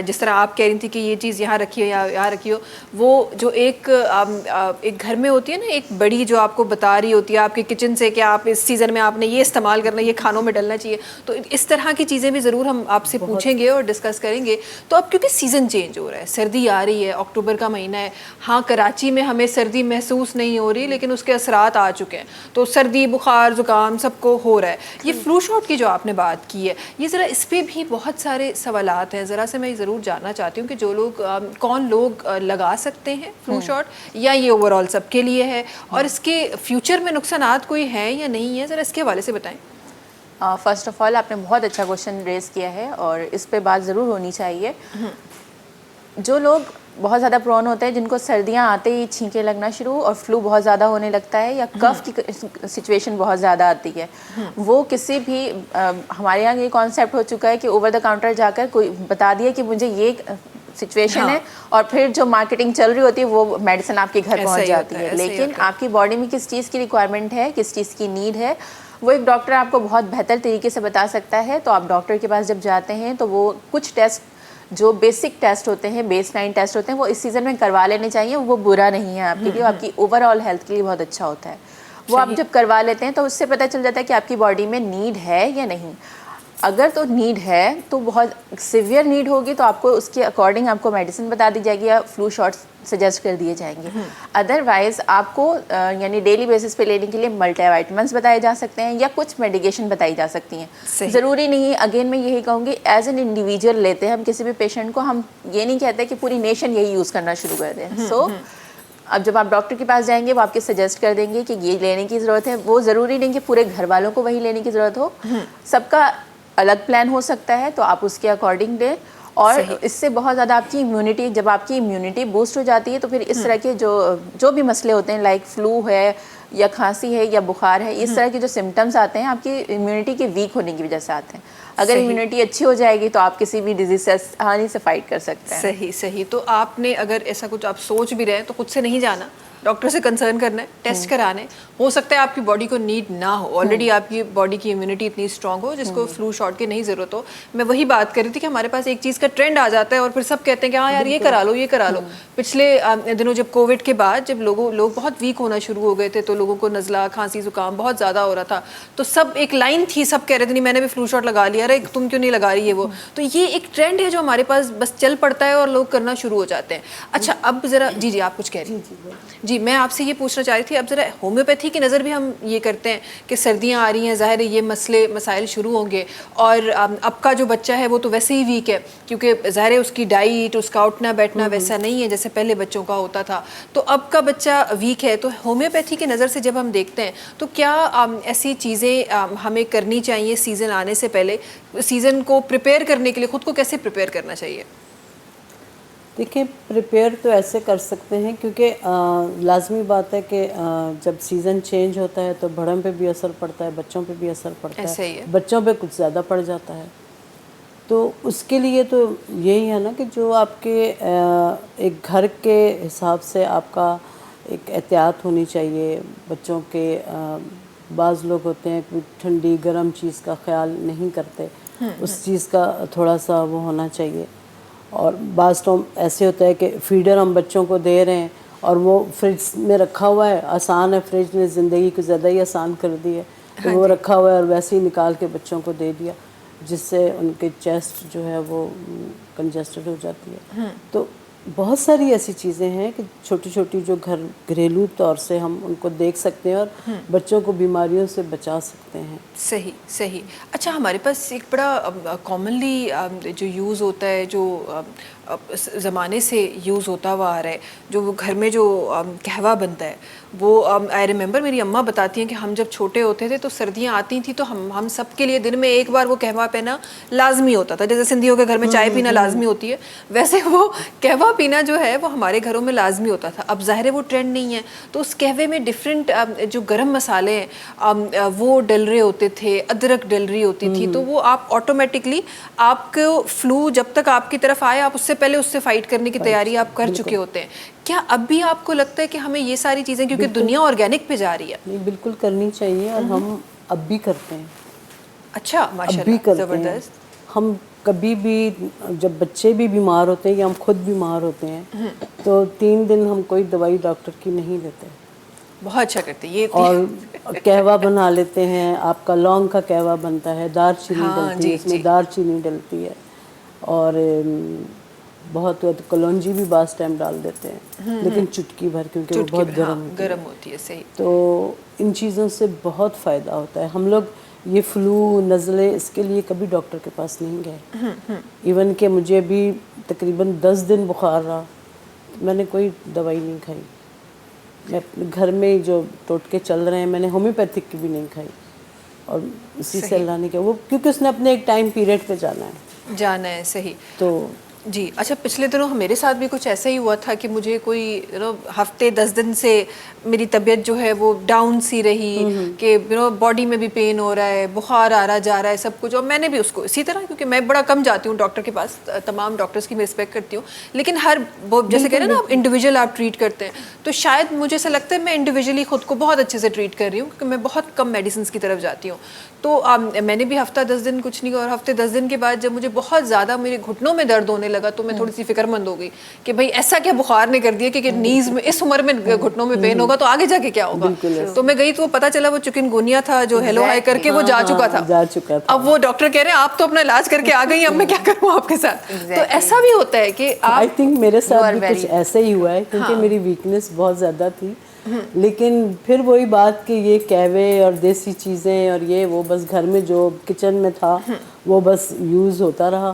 جس طرح آپ کہہ رہی تھی کہ یہ چیز یہاں رکھی ہو یا یہاں رکھی ہو, وہ جو ایک گھر میں ہوتی ہے نا ایک بڑی جو آپ کو بتا رہی ہوتی ہے آپ کے کچن سے کہ آپ اس سیزن میں آپ نے یہ استعمال کرنا ہے, یہ کھانوں میں ڈلنا چاہیے, تو اس طرح کی چیزیں بھی ضرور ہم آپ سے پوچھیں گے اور ڈسکس کریں گے. تو اب کیونکہ سیزن چینج ہو رہا ہے, سردی آ رہی ہے, اکتوبر کا مہینہ ہے, ہاں کراچی میں ہمیں سردی محسوس نہیں ہو رہی لیکن اس کے اثرات آ چکے ہیں, تو سردی بخار زکام سب کو ہو رہا ہے. یہ فلو شاٹ کی جو آپ نے بات کی ہے, یہ ذرا اس پہ بھی بہت سارے سوالات ہیں, ذرا سے میں ضرور جاننا چاہتی ہوں کہ جو لوگ کون لوگ لگا سکتے ہیں فلو شاٹ, یا یہ اوور آل سب کے لیے ہے, اور اس کے فیوچر میں نقصانات کوئی ہیں یا نہیں ہے, ذرا اس کے حوالے سے بتائیں. فرسٹ آف آل آپ نے بہت اچھا کوشچن ریز کیا ہے اور اس پہ بات ضرور ہونی چاہیے. جو لوگ بہت زیادہ پرون ہوتے ہیں, جن کو سردیاں آتے ہی چھینکیں لگنا شروع اور فلو بہت زیادہ ہونے لگتا ہے یا کف کی سچویشن بہت زیادہ آتی ہے, وہ کسی بھی ہمارے یہاں یہ کانسیپٹ ہو چکا ہے کہ اوور دا کاؤنٹر جا کر کوئی بتا دیا کہ مجھے یہ سچویشن ہے, اور پھر جو مارکیٹنگ چل رہی ہوتی ہے وہ میڈیسن آپ کے گھر پہنچ جاتی ہے. لیکن آپ کی باڈی میں کس چیز کی ریکوائرمنٹ ہے, کس چیز کی نیڈ ہے, وہ ایک ڈاکٹر آپ کو بہت بہتر طریقے سے بتا سکتا ہے. تو آپ ڈاکٹر کے پاس جب جاتے ہیں تو وہ کچھ ٹیسٹ جو بیسک ٹیسٹ ہوتے ہیں, بیس لائن ٹیسٹ ہوتے ہیں, وہ اس سیزن میں کروا لینے چاہیے. وہ برا نہیں ہے آپ کے لیے, آپ کی اوور آل ہیلتھ کے لیے بہت اچھا ہوتا ہے. وہ آپ جب کروا لیتے ہیں تو اس سے پتہ چل جاتا ہے کہ آپ کی باڈی میں نیڈ ہے یا نہیں. اگر تو نیڈ ہے تو بہت سیویئر نیڈ ہوگی تو آپ کو اس کے اکارڈنگ آپ کو میڈیسن بتا دی جائے گی یا فلو شاٹس سجیسٹ کر دیے جائیں گے. ادروائز آپ کو یعنی ڈیلی بیسس پہ لینے کے لیے ملٹی وائٹامنس بتائے جا سکتے ہیں یا کچھ میڈیکیشن بتائی جا سکتی ہیں. ضروری نہیں, اگین میں یہی کہوں گی ایز این انڈیویجول لیتے ہیں ہم کسی بھی پیشنٹ کو, ہم یہ نہیں کہتے کہ پوری نیشن یہی یوز کرنا شروع کر دیں. سو اب جب آپ ڈاکٹر کے پاس جائیں گے وہ آپ کے سجیسٹ کر دیں گے کہ یہ لینے کی ضرورت ہے. وہ ضروری نہیں کہ پورے گھر والوں کو وہی لینے کی ضرورت ہو, سب کا الگ پلان ہو سکتا ہے, تو آپ اس کے اکارڈنگ لیں. اور اس سے بہت زیادہ آپ کی امیونٹی, جب آپ کی امیونٹی بوسٹ ہو جاتی ہے تو پھر اس طرح کے جو بھی مسئلے ہوتے ہیں لائک فلو ہے یا کھانسی ہے یا بخار ہے, اس طرح کے جو سمٹمز آتے ہیں آپ کی امیونٹی کے ویک ہونے کی وجہ سے آتے ہیں. اگر امیونٹی اچھی ہو جائے گی تو آپ کسی بھی ڈیزیز سے آسانی سے فائٹ کر سکتے ہیں. صحیح صحیح. تو آپ نے اگر ایسا کچھ آپ سوچ بھی رہے تو خود سے نہیں جانا, ڈاکٹر سے کنسرن کرنا ہے, ٹیسٹ کرانے. ہو سکتا ہے آپ کی باڈی کو نیڈ نہ ہو, آلریڈی آپ کی باڈی کی امیونٹی اتنی اسٹرانگ ہو جس کو فلو شاٹ کی نہیں ضرورت ہو. میں وہی بات کر رہی تھی کہ ہمارے پاس ایک چیز کا ٹرینڈ آ جاتا ہے اور پھر سب کہتے ہیں کہ ہاں یار یہ کرا لو یہ کرا لو. پچھلے دنوں جب کووڈ کے بعد جب لوگ بہت ویک ہونا شروع ہو گئے تھے تو لوگوں کو نزلہ کھانسی زکام بہت زیادہ ہو رہا تھا, تو سب ایک لائن تھی, سب کہہ رہے تھے نہیں میں نے بھی فلو شاٹ لگا لیا, ارے تم کیوں نہیں لگا رہی ہے وہ. تو یہ ایک ٹرینڈ ہے جو ہمارے پاس بس چل پڑتا ہے اور لوگ کرنا شروع ہو جاتے ہیں. اچھا اب ذرا جی آپ کچھ کہہ رہی ہیں. جی میں آپ سے یہ پوچھنا چاہ رہی تھی, اب ذرا ہومیوپیتھی کی نظر بھی ہم یہ کرتے ہیں کہ سردیاں آ رہی ہیں, ظاہر ہے یہ مسائل شروع ہوں گے, اور اب کا جو بچہ ہے وہ تو ویسے ہی ویک ہے کیونکہ ظاہر ہے اس کی ڈائٹ, اس کا اٹھنا بیٹھنا ویسا نہیں ہے جیسے پہلے بچوں کا ہوتا تھا, تو اب کا بچہ ویک ہے. تو ہومیوپیتھی کی نظر سے جب ہم دیکھتے ہیں تو کیا ایسی چیزیں ہمیں کرنی چاہیے سیزن آنے سے پہلے, سیزن کو پریپیئر کرنے کے لیے خود کو کیسے پریپیئر کرنا چاہیے؟ دیکھیں پریپیئر تو ایسے کر سکتے ہیں کیونکہ لازمی بات ہے کہ جب سیزن چینج ہوتا ہے تو بڑوں پہ بھی اثر پڑتا ہے, بچوں پہ بھی اثر پڑتا ہے, بچوں پہ کچھ زیادہ پڑ جاتا ہے. تو اس کے لیے تو یہی ہے نا کہ جو آپ کے ایک گھر کے حساب سے آپ کا ایک احتیاط ہونی چاہیے. بچوں کے بعض لوگ ہوتے ہیں کہ ٹھنڈی گرم چیز کا خیال نہیں کرتے, اس چیز کا تھوڑا سا وہ ہونا چاہیے. اور بعض ٹائم ایسے ہوتا ہے کہ فیڈر ہم بچوں کو دے رہے ہیں اور وہ فریج میں رکھا ہوا ہے, آسان ہے, فریج نے زندگی کو زیادہ ہی آسان کر دی ہے, تو وہ رکھا ہوا ہے اور ویسے ہی نکال کے بچوں کو دے دیا, جس سے ان کے چیسٹ جو ہے وہ کنجسٹڈ ہو جاتی ہے. تو بہت ساری ایسی چیزیں ہیں کہ چھوٹی چھوٹی جو گھریلو طور سے ہم ان کو دیکھ سکتے ہیں اور بچوں کو بیماریوں سے بچا سکتے ہیں. صحیح صحیح. اچھا ہمارے پاس ایک بڑا کامنلی جو یوز ہوتا ہے, جو زمانے سے یوز ہوتا ہوا آ رہا ہے, جو وہ گھر میں جو قہوہ بنتا ہے, وہ آئی ریممبر میری اماں بتاتی ہیں کہ ہم جب چھوٹے ہوتے تھے تو سردیاں آتی تھیں تو ہم سب کے لیے دن میں ایک بار وہ قہوہ پینا لازمی ہوتا تھا. جیسے سندھیوں کے گھر میں چائے پینا لازمی ہوتی ہے, ویسے وہ قہوہ پینا جو ہے وہ ہمارے گھروں میں لازمی ہوتا تھا. اب ظاہر ہے وہ ٹرینڈ نہیں ہے, تو اس قہوے میں ڈفرینٹ جو گرم مسالے ہیں وہ ڈل رہے ہوتے تھے, ادرک ڈل رہی ہوتی تھی, تو وہ آپ آٹومیٹکلی آپ کو فلو جب تک آپ کی طرف آئے آپ اس سے پہلے اس سے فائٹ کرنے کی تیاری آپ کر چکے ہوتے ہیں. کیا اب بھی آپ کو لگتا ہے کہ ہمیں یہ ساری چیزیں, کیونکہ دنیا آرگینک پہ جا رہی ہے؟ نہیں, بالکل کرنی چاہیے, اور ہم اب بھی کرتے ہیں. اچھا, ماشاء اللہ, زبردست. ہم کبھی بھی جب بچے بھی بیمار ہوتے ہیں یا ہم خود بیمار ہوتے ہیں تو 3 دن ہم کوئی دوائی ڈاکٹر کی نہیں لیتے. بہت اچھا کرتے یہ. اور قہوہ بنا لیتے ہیں, آپ کا لونگ کا قہوہ بنتا ہے, دار چینی ڈلتی ہے اس میں, دار چینی ڈلتی ہے, اور بہت کلونجی بھی بعض ٹائم ڈال دیتے ہیں, لیکن چٹکی بھر, کیونکہ وہ بہت گرم ہوتی ہے. صحیح. تو ان چیزوں سے بہت فائدہ ہوتا ہے. ہم لوگ یہ فلو, نزلے, اس کے لیے کبھی ڈاکٹر کے پاس نہیں گئے. ایون کہ مجھے ابھی تقریباً 10 دن بخار رہا, میں نے کوئی دوائی نہیں کھائی. میں گھر میں جو ٹوٹکے چل رہے ہیں, میں نے ہومیوپیتھک کی بھی نہیں کھائی, اور اسی سے اللہ نے کیا, وہ کیونکہ اس نے اپنے ایک ٹائم پیریڈ پہ جانا ہے. صحیح. تو جی اچھا, پچھلے دنوں میرے ساتھ بھی کچھ ایسا ہی ہوا تھا کہ مجھے کوئی ہفتے 10 دن سے میری طبیعت جو ہے وہ ڈاؤن سی رہی, کہ باڈی میں بھی پین ہو رہا ہے, بخار آ رہا جا رہا ہے, سب کچھ. اور میں نے بھی اس کو اسی طرح, کیونکہ میں بڑا کم جاتی ہوں ڈاکٹر کے پاس, تمام ڈاکٹرز کی میں رسپیکٹ کرتی ہوں, لیکن ہر جیسے کہہ رہے ہیں نا آپ, انڈیویجول آپ ٹریٹ کرتے ہیں, تو شاید مجھے ایسا لگتا ہے میں انڈیویجولی خود کو بہت اچھے سے ٹریٹ کر رہی ہوں, کیونکہ میں بہت کم میڈیسنس کی طرف جاتی ہوں. تو میں نے بھی ہفتہ 10 دن کچھ نہیں, اور ہفتے 10 دن کے بعد جب مجھے بہت زیادہ میرے گھٹنوں میں درد ہونے لگا تو میں تھوڑی سی فکر مند ہو گئی کہ بھائی ایسا کیا بخار نے کر دیا کہ نیز میں اس عمر میں گھٹنوں میں پین ہوگا تو آگے جا کے کیا ہوگا. تو میں گئی تو وہ پتہ چلا وہ چکن گونیا تھا جو ہیلو ہائی کر کے وہ جا چکا تھا. اب وہ ڈاکٹر کہہ رہے ہیں آپ تو اپنا علاج کر کے آ گئی, اب میں کیا کروں آپ کے ساتھ. تو ایسا بھی ہوتا ہے کہ آئی تھنک میرے ساتھ بھی کچھ ایسا ہی ہوا ہے, کیونکہ میری ویکنیس بہت زیادہ تھی. لیکن پھر وہی بات کہ یہ قہوے اور دیسی چیزیں اور یہ وہ بس گھر میں جو کچن میں تھا وہ بس یوز ہوتا رہا,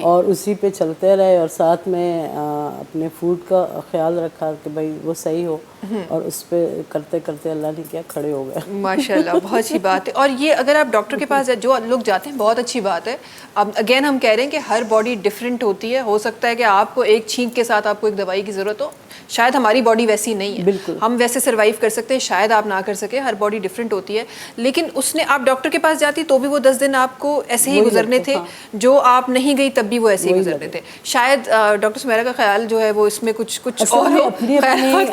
اور اسی پہ چلتے رہے, اور ساتھ میں اپنے فوڈ کا خیال رکھا کہ بھائی وہ صحیح ہو, اور اس پہ کرتے کرتے اللہ نے کیا کھڑے ہو گئے. ماشاء اللہ, بہت اچھی بات ہے. اور یہ اگر آپ ڈاکٹر کے پاس جو لوگ جاتے ہیں بہت اچھی بات ہے. اب اگین ہم کہہ رہے ہیں کہ ہر باڈی ڈفرینٹ ہوتی ہے, ہو سکتا ہے کہ آپ کو ایک چھینک کے ساتھ آپ کو ایک دوائی کی ضرورت ہو, شاید ہماری باڈی ویسی نہیں ہے, ہم ویسے سروائیو کر سکتے ہیں, شاید آپ نہ کر سکے, ہر باڈی ڈفرینٹ ہوتی ہے. لیکن اس نے آپ ڈاکٹر کے پاس جاتی تو بھی وہ 10 دن آپ کو ایسے ہی گزرنے تھے, جو آپ نہیں گئی تب بھی وہ ایسے ہی گزرنے تھے. شاید ڈاکٹر سمیرا کا خیال جو ہے وہ اس میں کچھ اور ہو,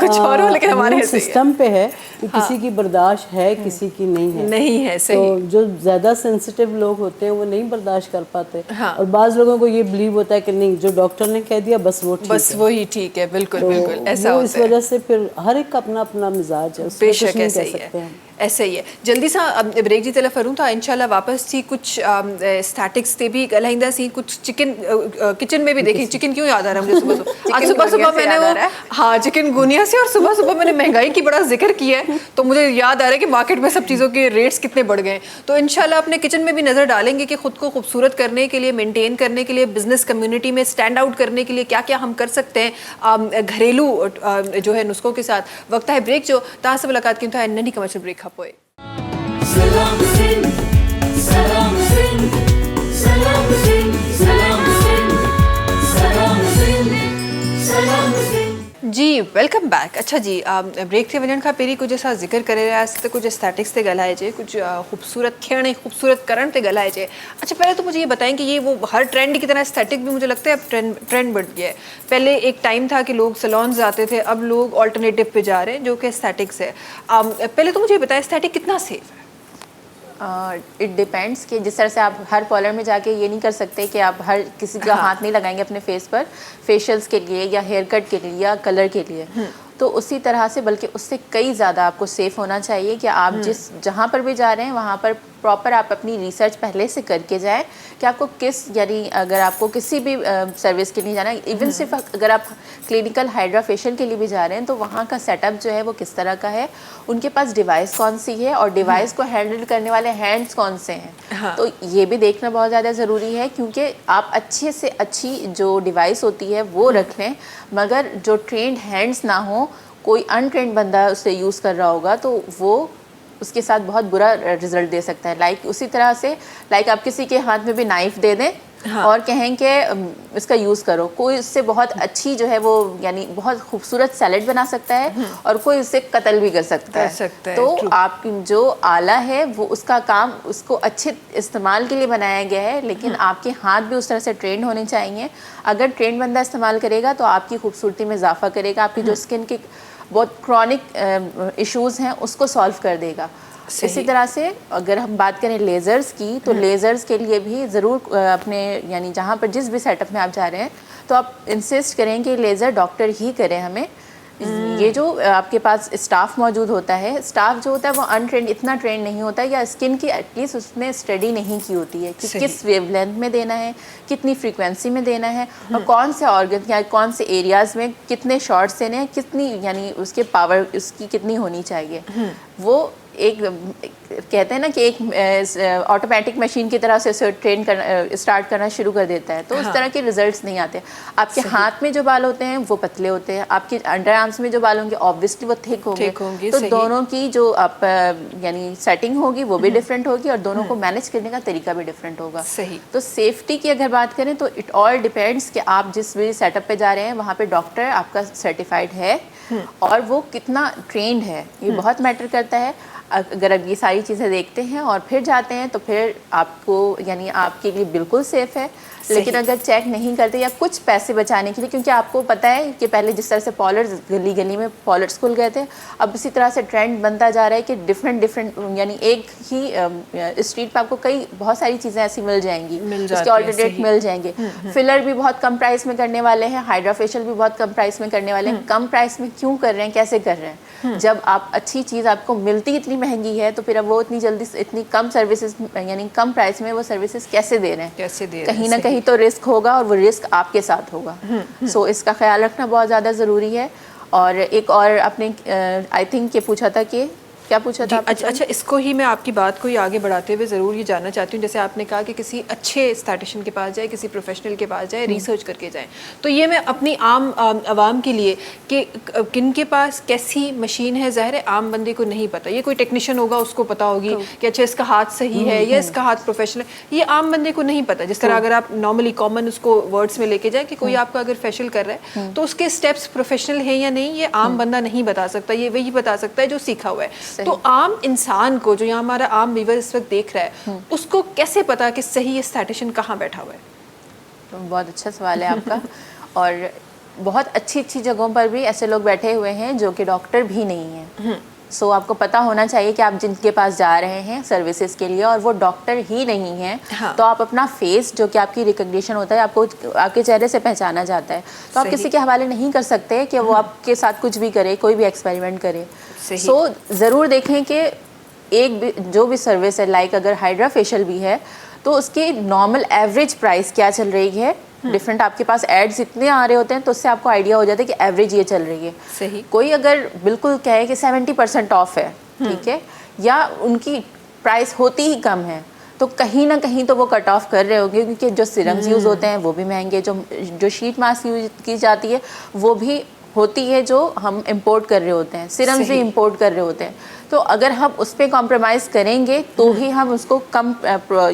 کچھ اور ہو, لیکن ہمارے سسٹم پہ ہے کہ کسی کی برداشت ہے, کسی کی نہیں ہے. تو جو زیادہ سینسیٹیو لوگ ہوتے ہیں وہ نہیں برداشت کر پاتے, اور بعض لوگوں کو یہ بلیو ہوتا ہے کہ نہیں جو ڈاکٹر نے کہہ دیا بس وہی ٹھیک ہے. بالکل بالکل ایسا ہوتا ہے. اس وجہ سے پھر ہر ایک کا اپنا اپنا مزاج ہے, بے شک ایسا ہی ہے, ایسا ہی ہے. جلدی سا بریک جی طرف کروں تھا, انشاءاللہ واپس تھی کچھ اسٹیٹکس تھے بھی علیحدہ سی, کچھ چکن کچن میں بھی دیکھی. چکن کیوں یاد آ رہا ہے مجھے صبح آج صبح میں نے وہ چکن گونیا سے, اور صبح میں نے مہنگائی کی بڑا ذکر کیا ہے, تو مجھے یاد آ رہا ہے کہ مارکیٹ میں سب چیزوں کے ریٹس کتنے بڑھ گئے ہیں. تو انشاءاللہ اپنے کچن میں بھی نظر ڈالیں گے کہ خود کو خوبصورت کرنے کے لیے, مینٹین کرنے کے لیے, بزنس کمیونٹی میں اسٹینڈ آؤٹ کرنے کے لیے کیا کیا ہم کر سکتے ہیں گھریلو جو ہے نسخوں کے ساتھ. وقت ہے بریک جو تاں سے ملاقات کیوں تھا ننھی کمرشل بریک کھا پوئے. سلام سن سلام سن سلام سن سلام سن سلام سن سلام سن. جی ویلکم بیک. اچھا جی, بریک تھے وجن کا پہری کچھ ایسا ذکر کرے رہا ہے, کچھ اسٹیٹکس تے گلائے جے, کچھ خوبصورت کھیڑے خوبصورت کرن تے گلائے جے. اچھا پہلے تو مجھے یہ بتائیں کہ یہ وہ ہر ٹرینڈ کی طرح اسٹیٹک بھی مجھے لگتا ہے اب ٹرینڈ بڑھ گیا ہے. پہلے ایک ٹائم تھا کہ لوگ سلونز آتے تھے, اب لوگ آلٹرنیٹیو پہ جا رہے ہیں جو کہ اسٹیٹکس ہے. پہلے تو مجھے یہ بتائیں اسٹیٹک کتنا سیف ہے؟ اٹ ڈیپینڈس کہ جس طرح سے آپ ہر پارلر میں جا کے یہ نہیں کر سکتے کہ آپ ہر کسی کا ہاتھ نہیں لگائیں گے اپنے فیس پر فیشیلس کے لیے یا ہیئر کٹ کے لیے یا کلر کے لیے, تو اسی طرح سے بلکہ اس سے کئی زیادہ آپ کو سیف ہونا چاہیے کہ آپ جہاں پر بھی جا رہے ہیں وہاں پر پراپر آپ اپنی ریسرچ پہلے سے کر کے جائیں کہ آپ کو کس, یعنی اگر آپ کو کسی بھی سروس کے لیے جانا ہے, ایون صرف اگر آپ کلینکل ہائیڈرا فیشیل کے لیے بھی جا رہے ہیں تو وہاں کا سیٹ اپ جو ہے وہ کس طرح کا ہے, ان کے پاس ڈیوائس کون سی ہے, اور ڈیوائس کو ہینڈل کرنے والے ہینڈس کون سے ہیں. تو یہ بھی دیکھنا بہت زیادہ ضروری ہے, کیونکہ آپ اچھے سے اچھی جو ڈیوائس ہوتی ہے وہ رکھ لیں, مگر جو ٹرینڈ ہینڈس نہ ہوں, کوئی انٹرینڈ بندہ اسے یوز کر رہا ہوگا تو وہ اس کے ساتھ بہت برا رزلٹ دے سکتا ہے. اسی طرح سے آپ کسی کے ہاتھ میں بھی نائف دے دیں اور کہیں کہ اس کا یوز کرو. کوئی اس سے بہت اچھی جو ہے وہ یعنی بہت خوبصورت سیلڈ بنا سکتا ہے اور کوئی اس سے قتل بھی کر سکتا ہے. تو آپ جو آلہ ہے وہ اس کا کام اس کو اچھے استعمال کے لیے بنایا گیا ہے, لیکن آپ کے ہاتھ بھی اس طرح سے ٹرینڈ ہونے چاہیے. اگر ٹرینڈ بندہ استعمال کرے گا تو آپ کی خوبصورتی میں اضافہ کرے گا, آپ کی جو اسکن کے بہت کرونک ایشوز ہیں اس کو سالو کر دے گا. اسی طرح سے اگر ہم بات کریں لیزرز کی, تو لیزرز کے لیے بھی ضرور اپنے یعنی جہاں پر جس بھی سیٹ اپ میں آپ جا رہے ہیں تو آپ انسسٹ کریں کہ لیزر ڈاکٹر ہی کریں ہمیں. یہ جو آپ کے پاس اسٹاف موجود ہوتا ہے, اسٹاف جو ہوتا ہے وہ انٹرینڈ اتنا ٹرینڈ نہیں ہوتا ہے, یا اسکن کی ایٹ لیسٹ اس نے اسٹڈی نہیں کی ہوتی ہے کہ کس ویو لینتھ میں دینا ہے, کتنی فریکوینسی میں دینا ہے, اور کون سے آرگن یا کون سے ایریاز میں کتنے شاٹس دینے ہیں, کتنی یعنی اس کے پاور اس کی کتنی ہونی چاہیے. وہ ایک کہتے ہیں نا کہ ایک آٹومیٹک مشین کی طرح سے اسے ٹرین کرنا اسٹارٹ کرنا شروع کر دیتا ہے, تو اس طرح کے ریزلٹس نہیں آتے. آپ کے ہاتھ میں جو بال ہوتے ہیں وہ پتلے ہوتے ہیں, آپ کے انڈر آرمس میں جو بال ہوں گے آبویسلی وہ تھک ہوں گے, تو دونوں کی جو آپ یعنی سیٹنگ ہوگی وہ بھی ڈفرینٹ ہوگی, اور دونوں کو مینیج کرنے کا طریقہ بھی ڈفرینٹ ہوگا. تو سیفٹی کی اگر بات کریں تو اٹ آل ڈیپینڈس کہ آپ جس بھی سیٹ اپ پہ جا رہے ہیں وہاں پہ ڈاکٹر آپ کا سرٹیفائڈ ہے اور وہ کتنا ٹرینڈ ہے, یہ بہت میٹر کرتا ہے. اگر اب یہ ساری چیزیں دیکھتے ہیں اور پھر جاتے ہیں تو پھر آپ کو یعنی آپ کے لیے بالکل سیف ہے. لیکن اگر چیک نہیں کرتے یا کچھ پیسے بچانے کے لیے, کیونکہ آپ کو پتہ ہے کہ پہلے جس طرح سے پالرز گلی گلی میں پالرز کھل گئے تھے, اب اسی طرح سے ٹرینڈ بنتا جا رہا ہے کہ ڈفرینٹ یعنی ایک ہی اسٹریٹ پہ آپ کو کئی بہت ساری چیزیں ایسی مل جائیں گی, اس کے آلٹرنیٹ مل جائیں گے. فلر بھی بہت کم پرائس میں کرنے والے ہیں, ہائیڈرا فیشیل بھی بہت کم پرائس میں کرنے والے ہیں. کم پرائس میں کیوں کر رہے ہیں, کیسے کر رہے ہیں؟ جب آپ اچھی چیز آپ کو ملتی اتنی مہنگی ہے تو پھر اب وہ اتنی جلدی اتنی کم سروسز یعنی کم پرائس میں وہ سروسز کیسے دے رہے ہیں؟ کہیں نہ کہیں تو رسک ہوگا, اور وہ رسک آپ کے ساتھ ہوگا. سو اس کا خیال رکھنا بہت زیادہ ضروری ہے. اور ایک اور آپ نے آئی تھنک یہ پوچھا تھا کہ کیا پوچھا تھا؟ اچھا, اس کو ہی میں آپ کی بات کو ہی آگے بڑھاتے ہوئے ضرور یہ جاننا چاہتی ہوں, جیسے آپ نے کہا کہ کسی اچھے اسٹیٹشین کے پاس جائے, کسی پروفیشنل کے پاس جائے, ریسرچ کر کے جائیں, تو یہ میں اپنی عام عوام کے لیے کہ کن کے پاس کیسی مشین ہے, ظاہر ہے عام بندے کو نہیں پتہ. یہ کوئی ٹیکنیشین ہوگا اس کو پتہ ہوگی کہ اچھا اس کا ہاتھ صحیح ہے یا اس کا ہاتھ پروفیشنل ہے, یہ عام بندے کو نہیں پتہ. جس طرح اگر آپ نارملی کامن اس کو ورڈس میں لے کے جائیں کہ کوئی آپ کا اگر فیشیل کر رہا ہے تو اس کے اسٹیپس پروفیشنل ہیں یا نہیں, یہ عام بندہ نہیں بتا سکتا, یہ وہی بتا سکتا ہے جو سیکھا ہوا ہے. تو عام انسان کو جو یہاں ہمارا عام ویور اس وقت دیکھ رہا ہے, اس کو کیسے پتا کہ صحیح اسٹیٹشین کہاں بیٹھا ہوا ہے؟ بہت اچھا سوال ہے آپ کا. اور بہت اچھی اچھی جگہوں پر بھی ایسے لوگ بیٹھے ہوئے ہیں جو کہ ڈاکٹر بھی نہیں ہیں. سو آپ کو پتا ہونا چاہیے کہ آپ جن کے پاس جا رہے ہیں سروسز کے لیے اور وہ ڈاکٹر ہی نہیں ہیں, تو آپ اپنا فیس جو کہ آپ کی ریکگنیشن ہوتا ہے, آپ کو آپ کے چہرے سے پہچانا جاتا ہے, تو آپ کسی کے حوالے نہیں کر سکتے کہ وہ آپ کے ساتھ کچھ بھی کرے, کوئی بھی ایکسپیریمنٹ کرے. سو ضرور دیکھیں کہ ایک بھی جو بھی سروس ہے, لائک اگر ہائیڈرا فیشیل بھی ہے تو اس کی نارمل ایوریج پرائس کیا چل رہی ہے. ڈفرینٹ آپ کے پاس ایڈز اتنے آ رہے ہوتے ہیں تو اس سے آپ کو آئیڈیا ہو جاتا ہے کہ ایوریج یہ چل رہی ہے. صحیح. کوئی اگر بالکل کہے کہ 70% آف ہے, ٹھیک ہے, یا ان کی پرائس ہوتی ہی کم ہے, تو کہیں نہ کہیں تو وہ کٹ آف کر رہے ہوگے, کیونکہ جو سیرمز یوز ہوتے ہیں وہ بھی مہنگے, جو شیٹ ماسک یوز کی جاتی ہے وہ بھی ہوتی ہے جو ہم امپورٹ کر رہے ہوتے ہیں, سیرمز بھی امپورٹ کر رہے ہوتے ہیں. تو اگر ہم اس پہ کمپرومائز کریں گے تو ہی ہم اس کو کم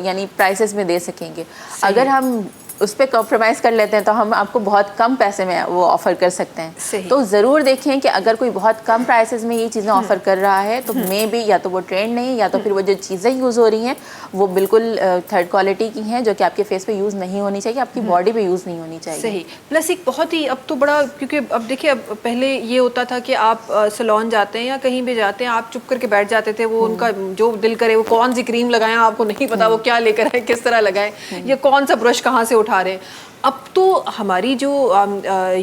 یعنی پرائسز میں دے سکیں گے. اگر ہم اس پہ کمپرومائز کر لیتے ہیں تو ہم آپ کو بہت کم پیسے میں وہ آفر کر سکتے ہیں. تو ضرور دیکھیں کہ اگر کوئی بہت کم پرائسز میں یہ چیزیں آفر کر رہا ہے تو مے بی یا تو وہ ٹرینڈ نہیں, یا تو پھر وہ جو چیزیں یوز ہو رہی ہیں وہ بالکل تھرڈ کوالٹی کی ہیں جو کہ آپ کے فیس پہ یوز نہیں ہونی چاہیے, آپ کی باڈی پہ یوز نہیں ہونی چاہیے. صحیح. پلس ایک بہت ہی اب تو بڑا, کیونکہ اب دیکھیں اب پہلے یہ ہوتا تھا کہ آپ سیلون جاتے ہیں یا کہیں بھی جاتے ہیں, آپ چپ کر کے بیٹھ جاتے تھے, وہ ان کا جو دل کرے وہ کون سی کریم لگائیں آپ کو نہیں پتا, وہ کیا لے کر آئے, کس طرح لگائیں, یا کون سا برش کہاں سے اٹھا رہے ہیں. اب تو ہماری جو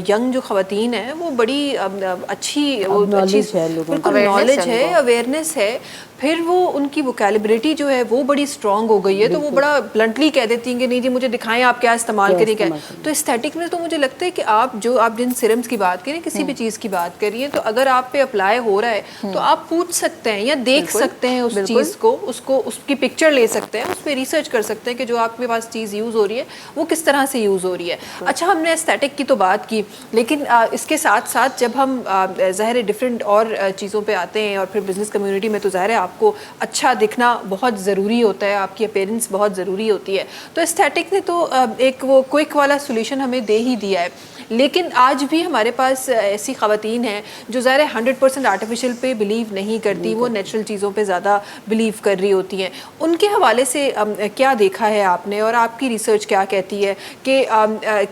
ینگ جو خواتین ہیں وہ بڑی اچھی بالکل نالج ہے, اویئرنیس ہے, پھر وہ ان کی ووکیبلٹی جو ہے وہ بڑی اسٹرانگ ہو گئی ہے, تو وہ بڑا بلنٹلی کہہ دیتی ہیں کہ نہیں جی مجھے دکھائیں آپ کیا استعمال کریں. کیا تو اسٹیٹک میں تو مجھے لگتا ہے کہ آپ جن سیرمز کی بات کریں, کسی بھی چیز کی بات کریے, تو اگر آپ پہ اپلائی ہو رہا ہے تو آپ پوچھ سکتے ہیں یا دیکھ سکتے ہیں اس چیز کو, اس کی پکچر لے سکتے ہیں, اس پہ ریسرچ کر سکتے ہیں کہ جو آپ کے پاس چیز یوز ہو رہی ہے وہ کس طرح سے یوز ہو ہو رہی ہے. اچھا ہم نے استھیٹک کی تو بات کی, لیکن اس کے ساتھ ساتھ جب ہم ظاہر ہے ڈفرینٹ اور چیزوں پہ آتے ہیں, اور پھر بزنس کمیونٹی میں تو ظاہر ہے آپ کو اچھا دکھنا بہت ضروری ہوتا ہے, آپ کی اپیرنس بہت ضروری ہوتی ہے. تو استھیٹک نے تو ایک وہ کوئک والا سولوشن ہمیں دے ہی دیا ہے, لیکن آج بھی ہمارے پاس ایسی خواتین ہیں جو ظاہر ہے 100% آرٹیفیشیل پہ بلیو نہیں کرتی, وہ نیچرل چیزوں پہ زیادہ بلیو کر رہی ہوتی ہیں. ان کے حوالے سے کیا دیکھا ہے آپ نے, اور آپ کی ریسرچ کیا کہتی ہے کہ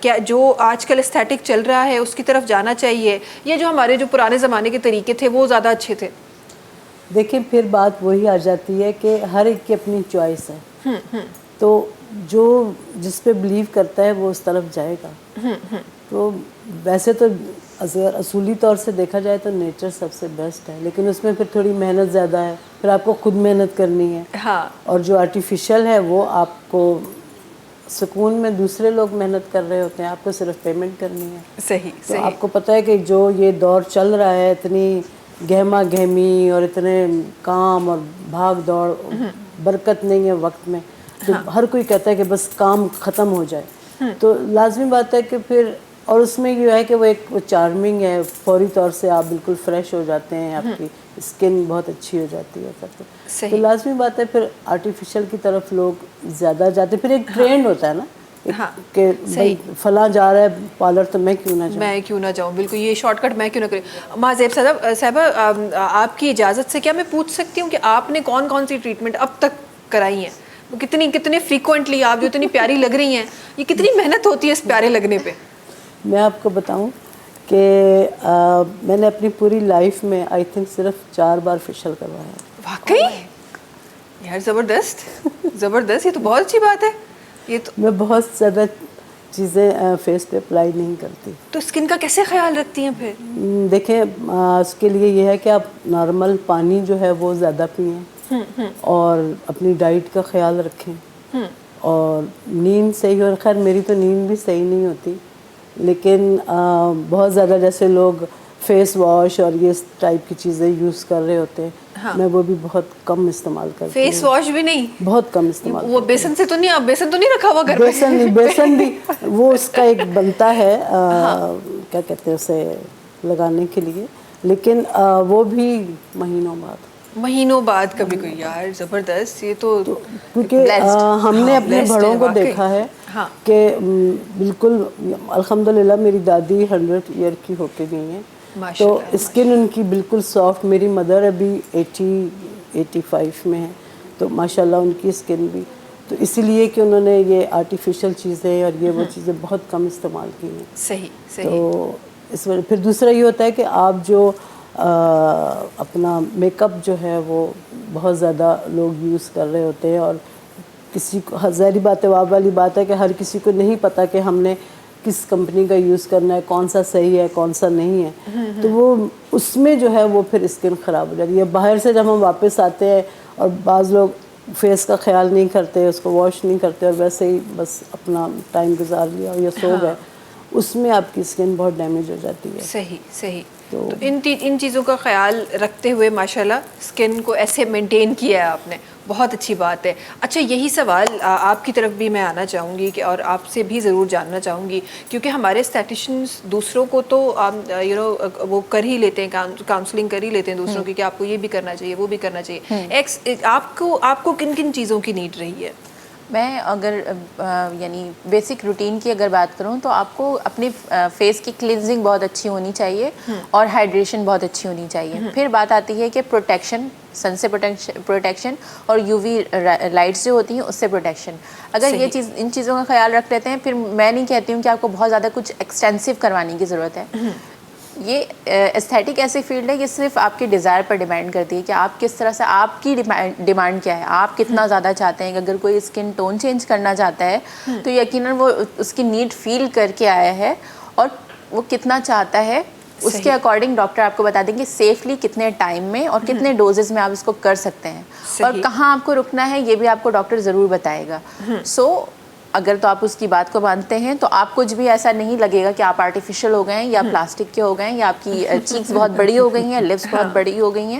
کیا جو آج کل استھیٹک چل رہا ہے اس کی طرف جانا چاہیے, یا جو ہمارے جو پرانے زمانے کے طریقے تھے وہ زیادہ اچھے تھے؟ دیکھیں پھر بات وہی آ جاتی ہے کہ ہر ایک کی اپنی چوائس ہے, تو جو جس پہ بلیو کرتا ہے وہ اس طرف جائے گا. تو ویسے تو اگر اصولی طور سے دیکھا جائے تو نیچر سب سے بیسٹ ہے, لیکن اس میں پھر تھوڑی محنت زیادہ ہے, پھر آپ کو خود محنت کرنی ہے. اور جو آرٹیفیشل ہے وہ آپ کو سکون میں دوسرے لوگ محنت کر رہے ہوتے ہیں, آپ کو صرف پیمنٹ کرنی ہے. صحیح تو آپ کو پتہ ہے کہ جو یہ دور چل رہا ہے, اتنی گہما گہمی اور اتنے کام اور بھاگ دوڑ, برکت نہیں ہے وقت میں, تو ہر کوئی کہتا ہے کہ بس کام ختم ہو جائے. تو لازمی بات ہے کہ پھر, اور اس میں یہ ہے کہ وہ ایک چارمنگ ہے, فوری طور سے آپ بالکل فریش ہو جاتے ہیں, آپ کی اسکن بہت اچھی ہو جاتی ہے. تو لازمی بات ہے پھر آرٹیفیشل کی طرف لوگ زیادہ جاتے. پھر ایک ٹرینڈ ہوتا ہے نا کہ بھائی فلاں جا رہا ہے پارلر تو میں کیوں نہ جاؤں. بالکل, یہ شارٹ کٹ میں کیوں نہ کروں. ماں زیب صاحبہ آپ کی اجازت سے کیا میں پوچھ سکتی ہوں کہ آپ نے کون کون سی ٹریٹمنٹ اب تک کرائی ہیں, کتنے فریکوینٹلی, آپ جو اتنی پیاری لگ رہی ہیں, یہ کتنی محنت ہوتی ہے اس پیارے لگنے پہ؟ میں آپ کو بتاؤں کہ میں نے اپنی پوری لائف میں آئی تھنک صرف 4 بار فیشل کروایا ہے. واقعی یار زبردست, زبردست, یہ تو بہت اچھی بات ہے. یہ تو میں بہت زیادہ چیزیں فیس پہ اپلائی نہیں کرتی. تو اسکن کا کیسے خیال رکھتی ہیں پھر؟ دیکھیں اس کے لیے یہ ہے کہ آپ نارمل پانی جو ہے وہ زیادہ پئیں, اور اپنی ڈائٹ کا خیال رکھیں, اور نیند صحیح. اور خیر میری تو نیند بھی صحیح نہیں ہوتی, لیکن بہت زیادہ جیسے لوگ فیس واش اور یہ ٹائپ کی چیزیں یوز کر رہے ہوتے ہیں, میں وہ بھی بہت کم استعمال کرتی ہوں. فیس واش بھی نہیں؟ بہت کم استعمال. وہ بیسن سے تو نہیں, آپ بیسن تو نہیں رکھا ہوا گھر میں؟ بیسن بھی وہ اس کا ایک بنتا ہے کیا کہتے ہیں اسے لگانے کے لیے, لیکن وہ بھی مہینوں بعد کبھی کوئی. یار زبردست, یہ تو کیونکہ ہم نے اپنے بڑوں کو دیکھا ہے کہ بالکل الحمدللہ میری دادی 100 ایئر کی ہو کے گئی ہیں, تو اسکن ان کی بالکل سافٹ. میری مدر ابھی 85 میں ہے, تو ماشاءاللہ ان کی اسکن بھی, تو اسی لیے کہ انہوں نے یہ آرٹیفیشل چیزیں اور یہ وہ چیزیں بہت کم استعمال کی ہیں. صحیح. تو اس وجہ پھر دوسرا یہ ہوتا ہے کہ آپ جو اپنا میک اپ جو ہے وہ بہت زیادہ لوگ یوز کر رہے ہوتے ہیں, اور کسی کو ظاہری بات ہے, والی بات ہے کہ ہر کسی کو نہیں پتہ کہ ہم نے کس کمپنی کا یوز کرنا ہے, کون سا صحیح ہے کون سا نہیں ہے. تو وہ اس میں جو ہے وہ پھر اسکن خراب ہو جاتی ہے. باہر سے جب ہم واپس آتے ہیں اور بعض لوگ فیس کا خیال نہیں کرتے, اس کو واش نہیں کرتے, اور ویسے ہی بس اپنا ٹائم گزار لیا اور یہ سو گئے, اس میں آپ کی اسکن بہت ڈیمیج ہو جاتی ہے. صحیح. تو ان چیزوں کا خیال رکھتے ہوئے ماشاءاللہ اسکن کو ایسے مینٹین کیا ہے آپ نے, بہت اچھی بات ہے. اچھا یہی سوال آپ کی طرف بھی میں آنا چاہوں گی کہ, اور آپ سے بھی ضرور جاننا چاہوں گی, کیونکہ ہمارے اسٹیٹیشنز دوسروں کو تو وہ کر ہی لیتے ہیں, کاؤنسلنگ کر ہی لیتے ہیں دوسروں کی کہ آپ کو یہ بھی کرنا چاہیے وہ بھی کرنا چاہیے. آپ کو کن کن چیزوں کی نیڈ رہی ہے؟ میں اگر یعنی بیسک روٹین کی اگر بات کروں تو آپ کو اپنی فیس کی کلینزنگ بہت اچھی ہونی چاہیے, اور ہائیڈریشن بہت اچھی ہونی چاہیے. پھر بات آتی ہے کہ پروٹیکشن, سن سے پروٹیکشن, اور یو وی لائٹس جو ہوتی ہیں اس سے پروٹیکشن. اگر یہ ان چیزوں کا خیال رکھ لیتے ہیں, پھر میں نہیں کہتی ہوں کہ آپ کو بہت زیادہ کچھ ایکسٹینسو کروانے کی ضرورت ہے. یہ ایستھیٹک ایسی فیلڈ ہے کہ صرف آپ کے ڈیزائر پر ڈیپینڈ کرتی ہے کہ آپ کس طرح سے, آپ کی ڈیمانڈ کیا ہے, آپ کتنا زیادہ چاہتے ہیں. اگر کوئی اسکن ٹون چینج کرنا چاہتا ہے تو یقیناً وہ اس کی نیڈ فیل کر کے آیا ہے, اور وہ کتنا چاہتا ہے اس کے اکارڈنگ ڈاکٹر آپ کو بتا دیں گے سیفلی کتنے ٹائم میں اور کتنے ڈوزز میں آپ اس کو کر سکتے ہیں, اور کہاں آپ کو رکنا ہے یہ بھی آپ کو ڈاکٹر ضرور بتائے گا. سو اگر تو آپ اس کی بات کو مانتے ہیں تو آپ کچھ بھی ایسا نہیں لگے گا کہ آپ آرٹیفیشل ہو گئے ہیں یا پلاسٹک کے ہو گئے ہیں یا آپ کی چیکس بہت بڑی ہو گئی ہیں, لپس بہت بڑی ہو گئی ہیں.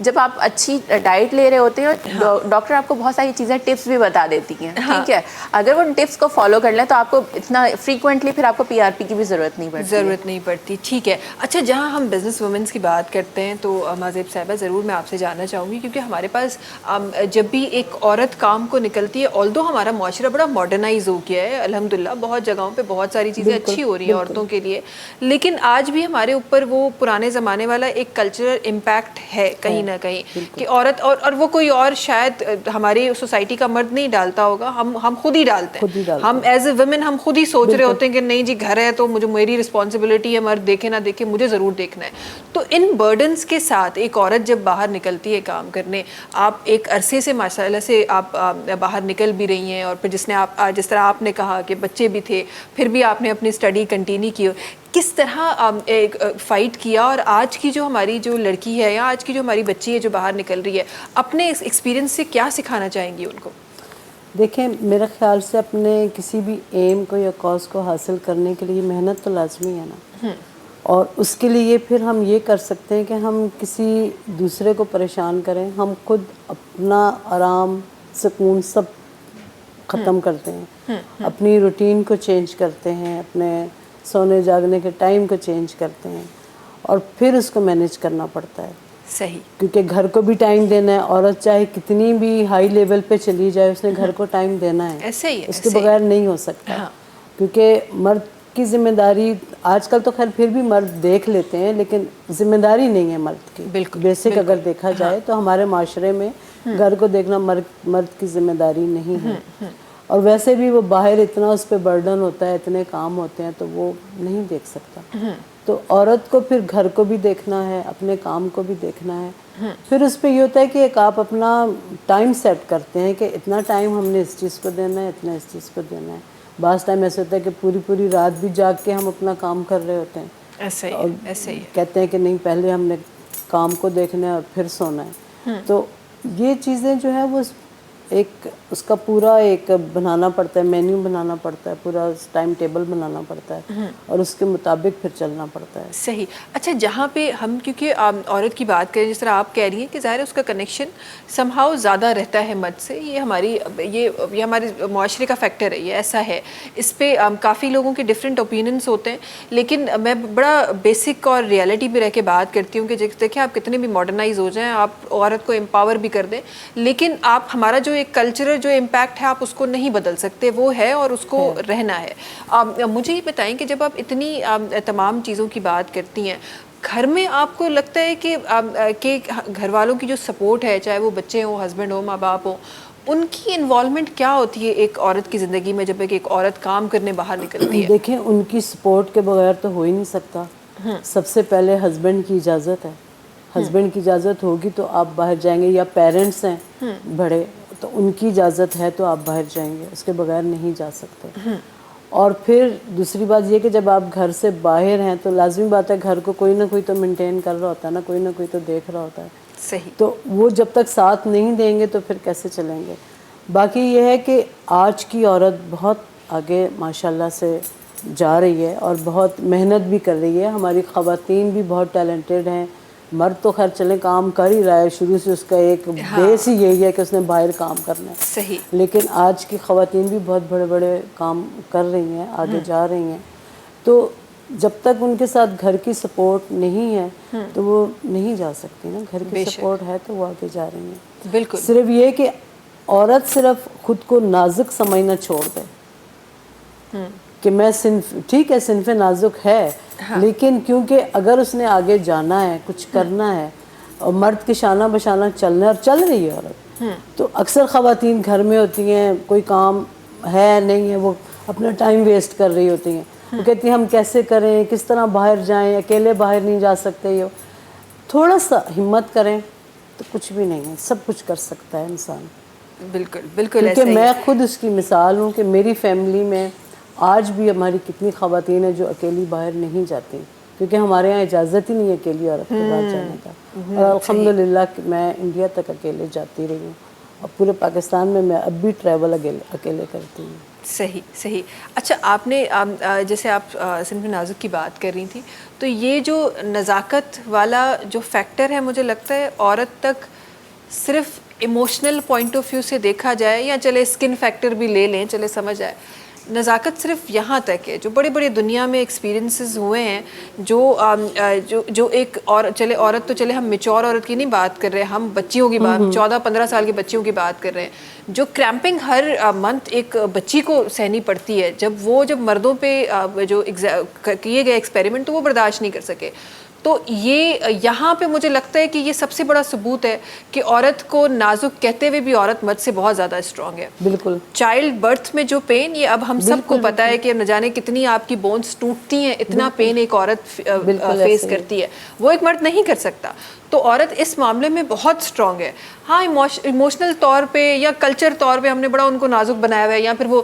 جب آپ اچھی ڈائٹ لے رہے ہوتے ہیں ڈاکٹر آپ کو بہت ساری چیزیں ٹپس بھی بتا دیتی ہیں, ٹھیک ہے, اگر وہ ان ٹپس کو فالو کر لیں تو آپ کو اتنا فریکوینٹلی پھر آپ کو PRP کی بھی ضرورت نہیں پڑتی. ٹھیک ہے. اچھا, جہاں ہم بزنس وومنس کی بات کرتے ہیں تو ماذیب صاحبہ ضرور میں آپ سے جاننا چاہوں گی, کیونکہ ہمارے پاس جب بھی ایک عورت کام کو نکلتی ہے, آلدو ہمارا معاشرہ بڑا ماڈرنائز ہو گیا ہے الحمدللہ, بہت جگہوں پہ بہت ساری چیزیں اچھی ہو رہی ہیں عورتوں کے لیے, لیکن آج بھی ہمارے اوپر وہ پرانے زمانے والا ایک کلچرل امپیکٹ ہے کہیں نہ کہیں کہ عورت اور وہ کوئی اور شاید ہماری سوسائٹی کا مرد نہیں ڈالتا ہوگا, ہم خود ہی ڈالتے ہیں. ہم ایز اے ویمن ہم خود ہی سوچ رہے ہوتے ہیں کہ نہیں جی گھر ہے تو مجھے میری رسپانسبلٹی ہے, مرد دیکھے نہ دیکھے مجھے ضرور دیکھنا ہے. تو ان برڈنس کے ساتھ ایک عورت جب باہر نکلتی ہے کام کرنے, آپ ایک عرصے سے ماشاءاللہ سے آپ باہر نکل بھی رہی ہیں, اور پھر جس طرح آپ نے کہا کہ بچے بھی تھے پھر بھی آپ نے اپنی اسٹڈی کنٹینیو کی, کس طرح فائٹ کیا, اور آج کی جو ہماری جو لڑکی ہے یا آج کی جو ہماری بچی ہے جو باہر نکل رہی ہے, اپنے اس ایکسپیرینس سے کیا سکھانا چاہیں گی ان کو؟ دیکھیں میرے خیال سے اپنے کسی بھی ایم کو یا کاز کو حاصل کرنے کے لیے محنت تو لازمی ہے نا, اور اس کے لیے پھر ہم یہ کر سکتے ہیں کہ ہم کسی دوسرے کو پریشان کریں, ہم خود اپنا آرام سکون سب ختم کرتے ہیں, اپنی روٹین کو چینج کرتے ہیں, اپنے سونے جاگنے کے ٹائم کو چینج کرتے ہیں, اور پھر اس کو مینیج کرنا پڑتا ہے. صحیح, کیونکہ گھر کو بھی ٹائم دینا ہے, عورت چاہے کتنی بھی ہائی لیول پہ چلی جائے اس نے گھر کو ٹائم دینا ہے, ایسے ہی اس کے بغیر نہیں ہو سکتا. کیونکہ مرد کی ذمہ داری آج کل تو خیر پھر بھی مرد دیکھ لیتے ہیں, لیکن ذمہ داری نہیں ہے مرد کی. بیسک اگر دیکھا جائے تو ہمارے معاشرے میں گھر کو دیکھنا مرد کی ذمہ داری نہیں ہے, اور ویسے بھی وہ باہر اتنا اس پہ برڈن ہوتا ہے, اتنے کام ہوتے ہیں تو وہ نہیں دیکھ سکتا. تو عورت کو پھر گھر کو بھی دیکھنا ہے, اپنے کام کو بھی دیکھنا ہے. پھر اس پہ یہ ہوتا ہے کہ ایک آپ اپنا ٹائم سیٹ کرتے ہیں کہ اتنا ٹائم ہم نے اس چیز کو دینا ہے, اتنا اس چیز کو دینا ہے. بعض ٹائم ایسے ہوتا ہے کہ پوری رات بھی جاگ کے ہم اپنا کام کر رہے ہوتے ہیں, ایسے ہی کہتے ہیں کہ نہیں پہلے ہم نے کام کو دیکھنا ہے اور پھر سونا ہے. تو یہ چیزیں جو ہے وہ ایک اس کا پورا ایک بنانا پڑتا ہے, مینیو بنانا پڑتا ہے, پورا ٹائم ٹیبل بنانا پڑتا ہے, اور اس کے مطابق پھر چلنا پڑتا ہے. صحیح. اچھا, جہاں پہ ہم کیونکہ عورت کی بات کریں جس طرح آپ کہہ رہی ہیں کہ ظاہر ہے اس کا کنیکشن سم ہاؤ زیادہ رہتا ہے مرد سے, یہ ہمارے معاشرے کا فیکٹر ہے, یہ ایسا ہے. اس پہ کافی لوگوں کے ڈفرینٹ اوپینینس ہوتے ہیں, لیکن میں بڑا بیسک اور ریالٹی پہ رہ کے بات کرتی ہوں کہ دیکھیں آپ کتنے بھی ماڈرنائز ہو جائیں, آپ عورت کو امپاور بھی کر دیں, لیکن آپ ہمارا جو ایک کلچرل جو امپیکٹ ہے آپ اس کو نہیں بدل سکتے, وہ ہے اور اس کو رہنا ہے. مجھے یہ بتائیں کہ جب آپ اتنی تمام چیزوں کی بات کرتی ہیں, گھر میں آپ کو لگتا ہے کہ گھر والوں کی جو سپورٹ ہے, چاہے وہ بچے ہوں, ہسبینڈ ہوں, ماں باپ ہوں, ان کی انوالومنٹ کیا ہوتی ہے ایک عورت کی زندگی میں جب ایک عورت کام کرنے باہر نکلتی ہے؟ دیکھیں ان کی سپورٹ کے بغیر تو ہو ہی نہیں سکتا. سب سے پہلے ہسبینڈ کی اجازت ہے, ہسبینڈ کی اجازت ہوگی تو آپ باہر جائیں گے, یا پیرنٹس ہیں بڑے تو ان کی اجازت ہے تو آپ باہر جائیں گے, اس کے بغیر نہیں جا سکتے. اور پھر دوسری بات یہ کہ جب آپ گھر سے باہر ہیں تو لازمی بات ہے گھر کو کوئی نہ کوئی تو مینٹین کر رہا ہوتا ہے نا, کوئی نہ کوئی تو دیکھ رہا ہوتا ہے. صحیح. تو وہ جب تک ساتھ نہیں دیں گے تو پھر کیسے چلیں گے. باقی یہ ہے کہ آج کی عورت بہت آگے ماشاءاللہ سے جا رہی ہے اور بہت محنت بھی کر رہی ہے. ہماری خواتین بھی بہت ٹیلنٹڈ ہیں. مرد تو خیر چلیں کام کر ہی رہا ہے, شروع سے اس کا ایک بیس ہی یہی ہے کہ اس نے باہر کام کرنا ہے. صحیح. لیکن آج کی خواتین بھی بہت بڑے بڑے کام کر رہی ہیں, آگے جا رہی ہیں. تو جب تک ان کے ساتھ گھر کی سپورٹ نہیں ہے تو وہ نہیں جا سکتی نا. گھر کی سپورٹ ہے تو وہ آگے جا رہی ہیں. بالکل. صرف یہ کہ عورت صرف خود کو نازک سمجھنا چھوڑ دے کہ میں صنف ٹھیک ہے, صنف نازک ہے, لیکن کیونکہ اگر اس نے آگے جانا ہے, کچھ کرنا ہے, اور مرد کے شانہ بشانہ چلنا ہے, اور چل رہی ہے عورت, تو اکثر خواتین گھر میں ہوتی ہیں, کوئی کام ہے نہیں ہے, وہ اپنا ٹائم ویسٹ کر رہی ہوتی ہیں. وہ کہتی ہیں ہم کیسے کریں, کس طرح باہر جائیں, اکیلے باہر نہیں جا سکتے. یہ تھوڑا سا ہمت کریں تو کچھ بھی نہیں ہے, سب کچھ کر سکتا ہے انسان. بالکل بالکل ایسا کیونکہ میں خود اس کی مثال ہوں کہ میری فیملی میں آج بھی ہماری کتنی خواتین ہیں جو اکیلی باہر نہیں جاتی, کیونکہ ہمارے یہاں اجازت ہی نہیں ہے اکیلی عورت کے باہر جانے کا. اور الحمدللہ میں انڈیا تک اکیلے جاتی رہی ہوں, اور پورے پاکستان میں اب بھی ٹریول اکیلے کرتی ہوں. صحیح. اچھا آپ نے جیسے آپ صنف نازک کی بات کر رہی تھیں تو یہ جو نزاکت والا جو فیکٹر ہے مجھے لگتا ہے عورت تک صرف ایموشنل پوائنٹ آف ویو سے دیکھا جائے یا چلے اسکن فیکٹر بھی لے لیں چلے سمجھ آئے, نزاکت صرف یہاں تک ہے. جو بڑے بڑے دنیا میں ایکسپیرینسز ہوئے ہیں جو ایک اور چلے عورت تو چلے ہم میچور عورت کی نہیں بات کر رہے, ہم بچیوں کی بات 14-15 سال کی بچیوں کی بات کر رہے ہیں, جو کریمپنگ ہر منتھ ایک بچی کو سہنی پڑتی ہے جب مردوں پہ جو کیے گئے ایکسپیریمنٹ تو وہ برداشت نہیں کر سکے. تو یہ یہاں پہ مجھے لگتا ہے کہ یہ سب سے بڑا ثبوت ہے کہ عورت کو نازک کہتے ہوئے بھی عورت مرد سے بہت زیادہ اسٹرانگ ہے. بالکل. چائلڈ برتھ میں جو پین, یہ اب ہم سب کو پتا ہے کہ نہ جانے کتنی آپ کی بونس ٹوٹتی ہیں, اتنا پین ایک عورت فیس کرتی ہے, وہ ایک مرد نہیں کر سکتا. تو عورت اس معاملے میں بہت اسٹرانگ ہے. ہاں ایموشنل طور پہ یا کلچر طور پہ ہم نے بڑا ان کو نازک بنایا ہوا ہے, یا پھر وہ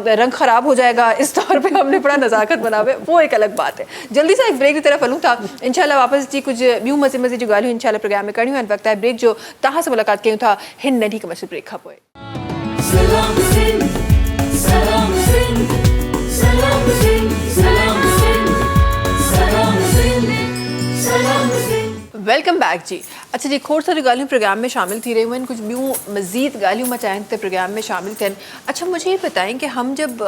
رنگ خراب ہو جائے گا اس طور پہ ہم نے بڑا نزاکت بنا ہوا ہے, وہ ایک الگ بات ہے. جلدی سے ایک بریک کی طرف ہلوں تھا انشاءاللہ واپس جی کچھ بیوں مزے جو گالیوں انشاءاللہ پروگرام میں کرنی ہوں. وقت ہے بریک جو تاہا سے ملاقات کیوں تھا ہند نڈی کمرشل بریک کھا پوئے. سلام سن سلام سن سلام سن سلام سن سلام سن سلام سن. ویلکم بیک جی. اچھا جی کھوڑ ساری گالیوں پروگرام میں شامل تھی رہی ہوئے کچھ بیوں مزید گالیوں میں چاہیں تھے پروگرام میں شامل تھے. اچھا مجھے یہ بتائیں کہ ہم جب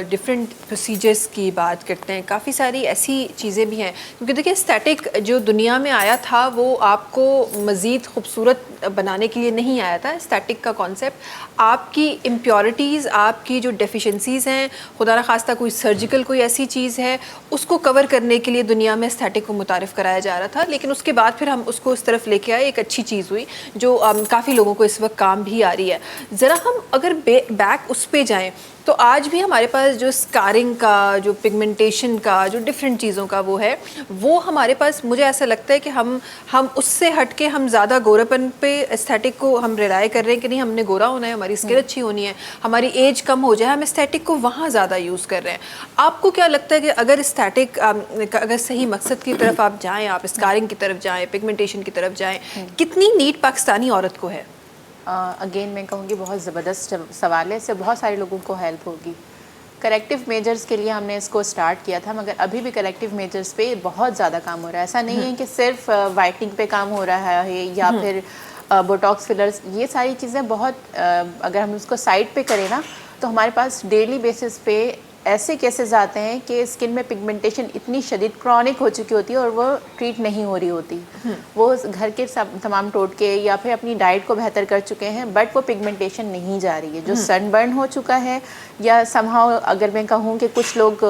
ڈفرینٹ پروسیجرز کی بات کرتے ہیں کافی ساری ایسی چیزیں بھی ہیں کیونکہ دیکھیں اسٹیٹک جو دنیا میں آیا تھا وہ آپ کو مزید خوبصورت بنانے کے لیے نہیں آیا تھا. اسٹیٹک کا کانسیپٹ آپ کی امپیورٹیز, آپ کی جو ڈیفیشنسیز ہیں, خدا نخواستہ کوئی سرجیکل کوئی ایسی چیز ہے, اس کو کور کرنے کے لیے دنیا میں اسٹیٹک کو متعارف کرایا جا رہا تھا. لیکن اس کے بعد پھر ہم اس کو اس طرف لے کے آئے, ایک اچھی چیز ہوئی جو کافی لوگوں کو اس وقت کام بھی آ رہی ہے. ذرا ہم اگر بیک اس پہ جائیں تو آج بھی ہمارے پاس جو اسکارنگ کا, جو پگمنٹیشن کا, جو ڈفرینٹ چیزوں کا وہ ہے, وہ ہمارے پاس مجھے ایسا لگتا ہے کہ ہم اس سے ہٹ کے ہم زیادہ گورپن پہ استھیٹک کو ہم ریلائی کر رہے ہیں کہ نہیں ہم نے گورا ہونا ہے, ہماری اسکن اچھی ہونی ہے, ہماری ایج کم ہو جائے, ہم استھیٹک کو وہاں زیادہ یوز کر رہے ہیں. آپ کو کیا لگتا ہے کہ اگر استھیٹک اگر صحیح مقصد کی طرف آپ جائیں, آپ اسکارنگ کی طرف جائیں, پگمنٹیشن کی طرف جائیں, کتنی نیڈ پاکستانی عورت کو ہے؟ اگین میں کہوں گی بہت زبردست سوال ہے, اس سے بہت سارے لوگوں کو ہیلپ ہوگی. کریکٹیو میجرز کے لیے ہم نے اس کو سٹارٹ کیا تھا, مگر ابھی بھی کریکٹیو میجرز پہ بہت زیادہ کام ہو رہا ہے. ایسا نہیں ہے کہ صرف وائٹنگ پہ کام ہو رہا ہے یا پھر بوٹاکس فلرز, یہ ساری چیزیں بہت اگر ہم اس کو سائڈ پہ کریں نا تو ہمارے پاس ڈیلی بیسس پہ ایسے کیسز آتے ہیں کہ اسکن میں پگمنٹیشن اتنی شدید کرونک ہو چکی ہوتی ہے اور وہ ٹریٹ نہیں ہو رہی ہوتی. وہ گھر کے تمام ٹوٹکے یا پھر اپنی ڈائٹ کو بہتر کر چکے ہیں بٹ وہ پگمنٹیشن نہیں جا رہی ہے. جو سن برن ہو چکا ہے یا سمہاؤ اگر میں کہوں کہ کچھ لوگ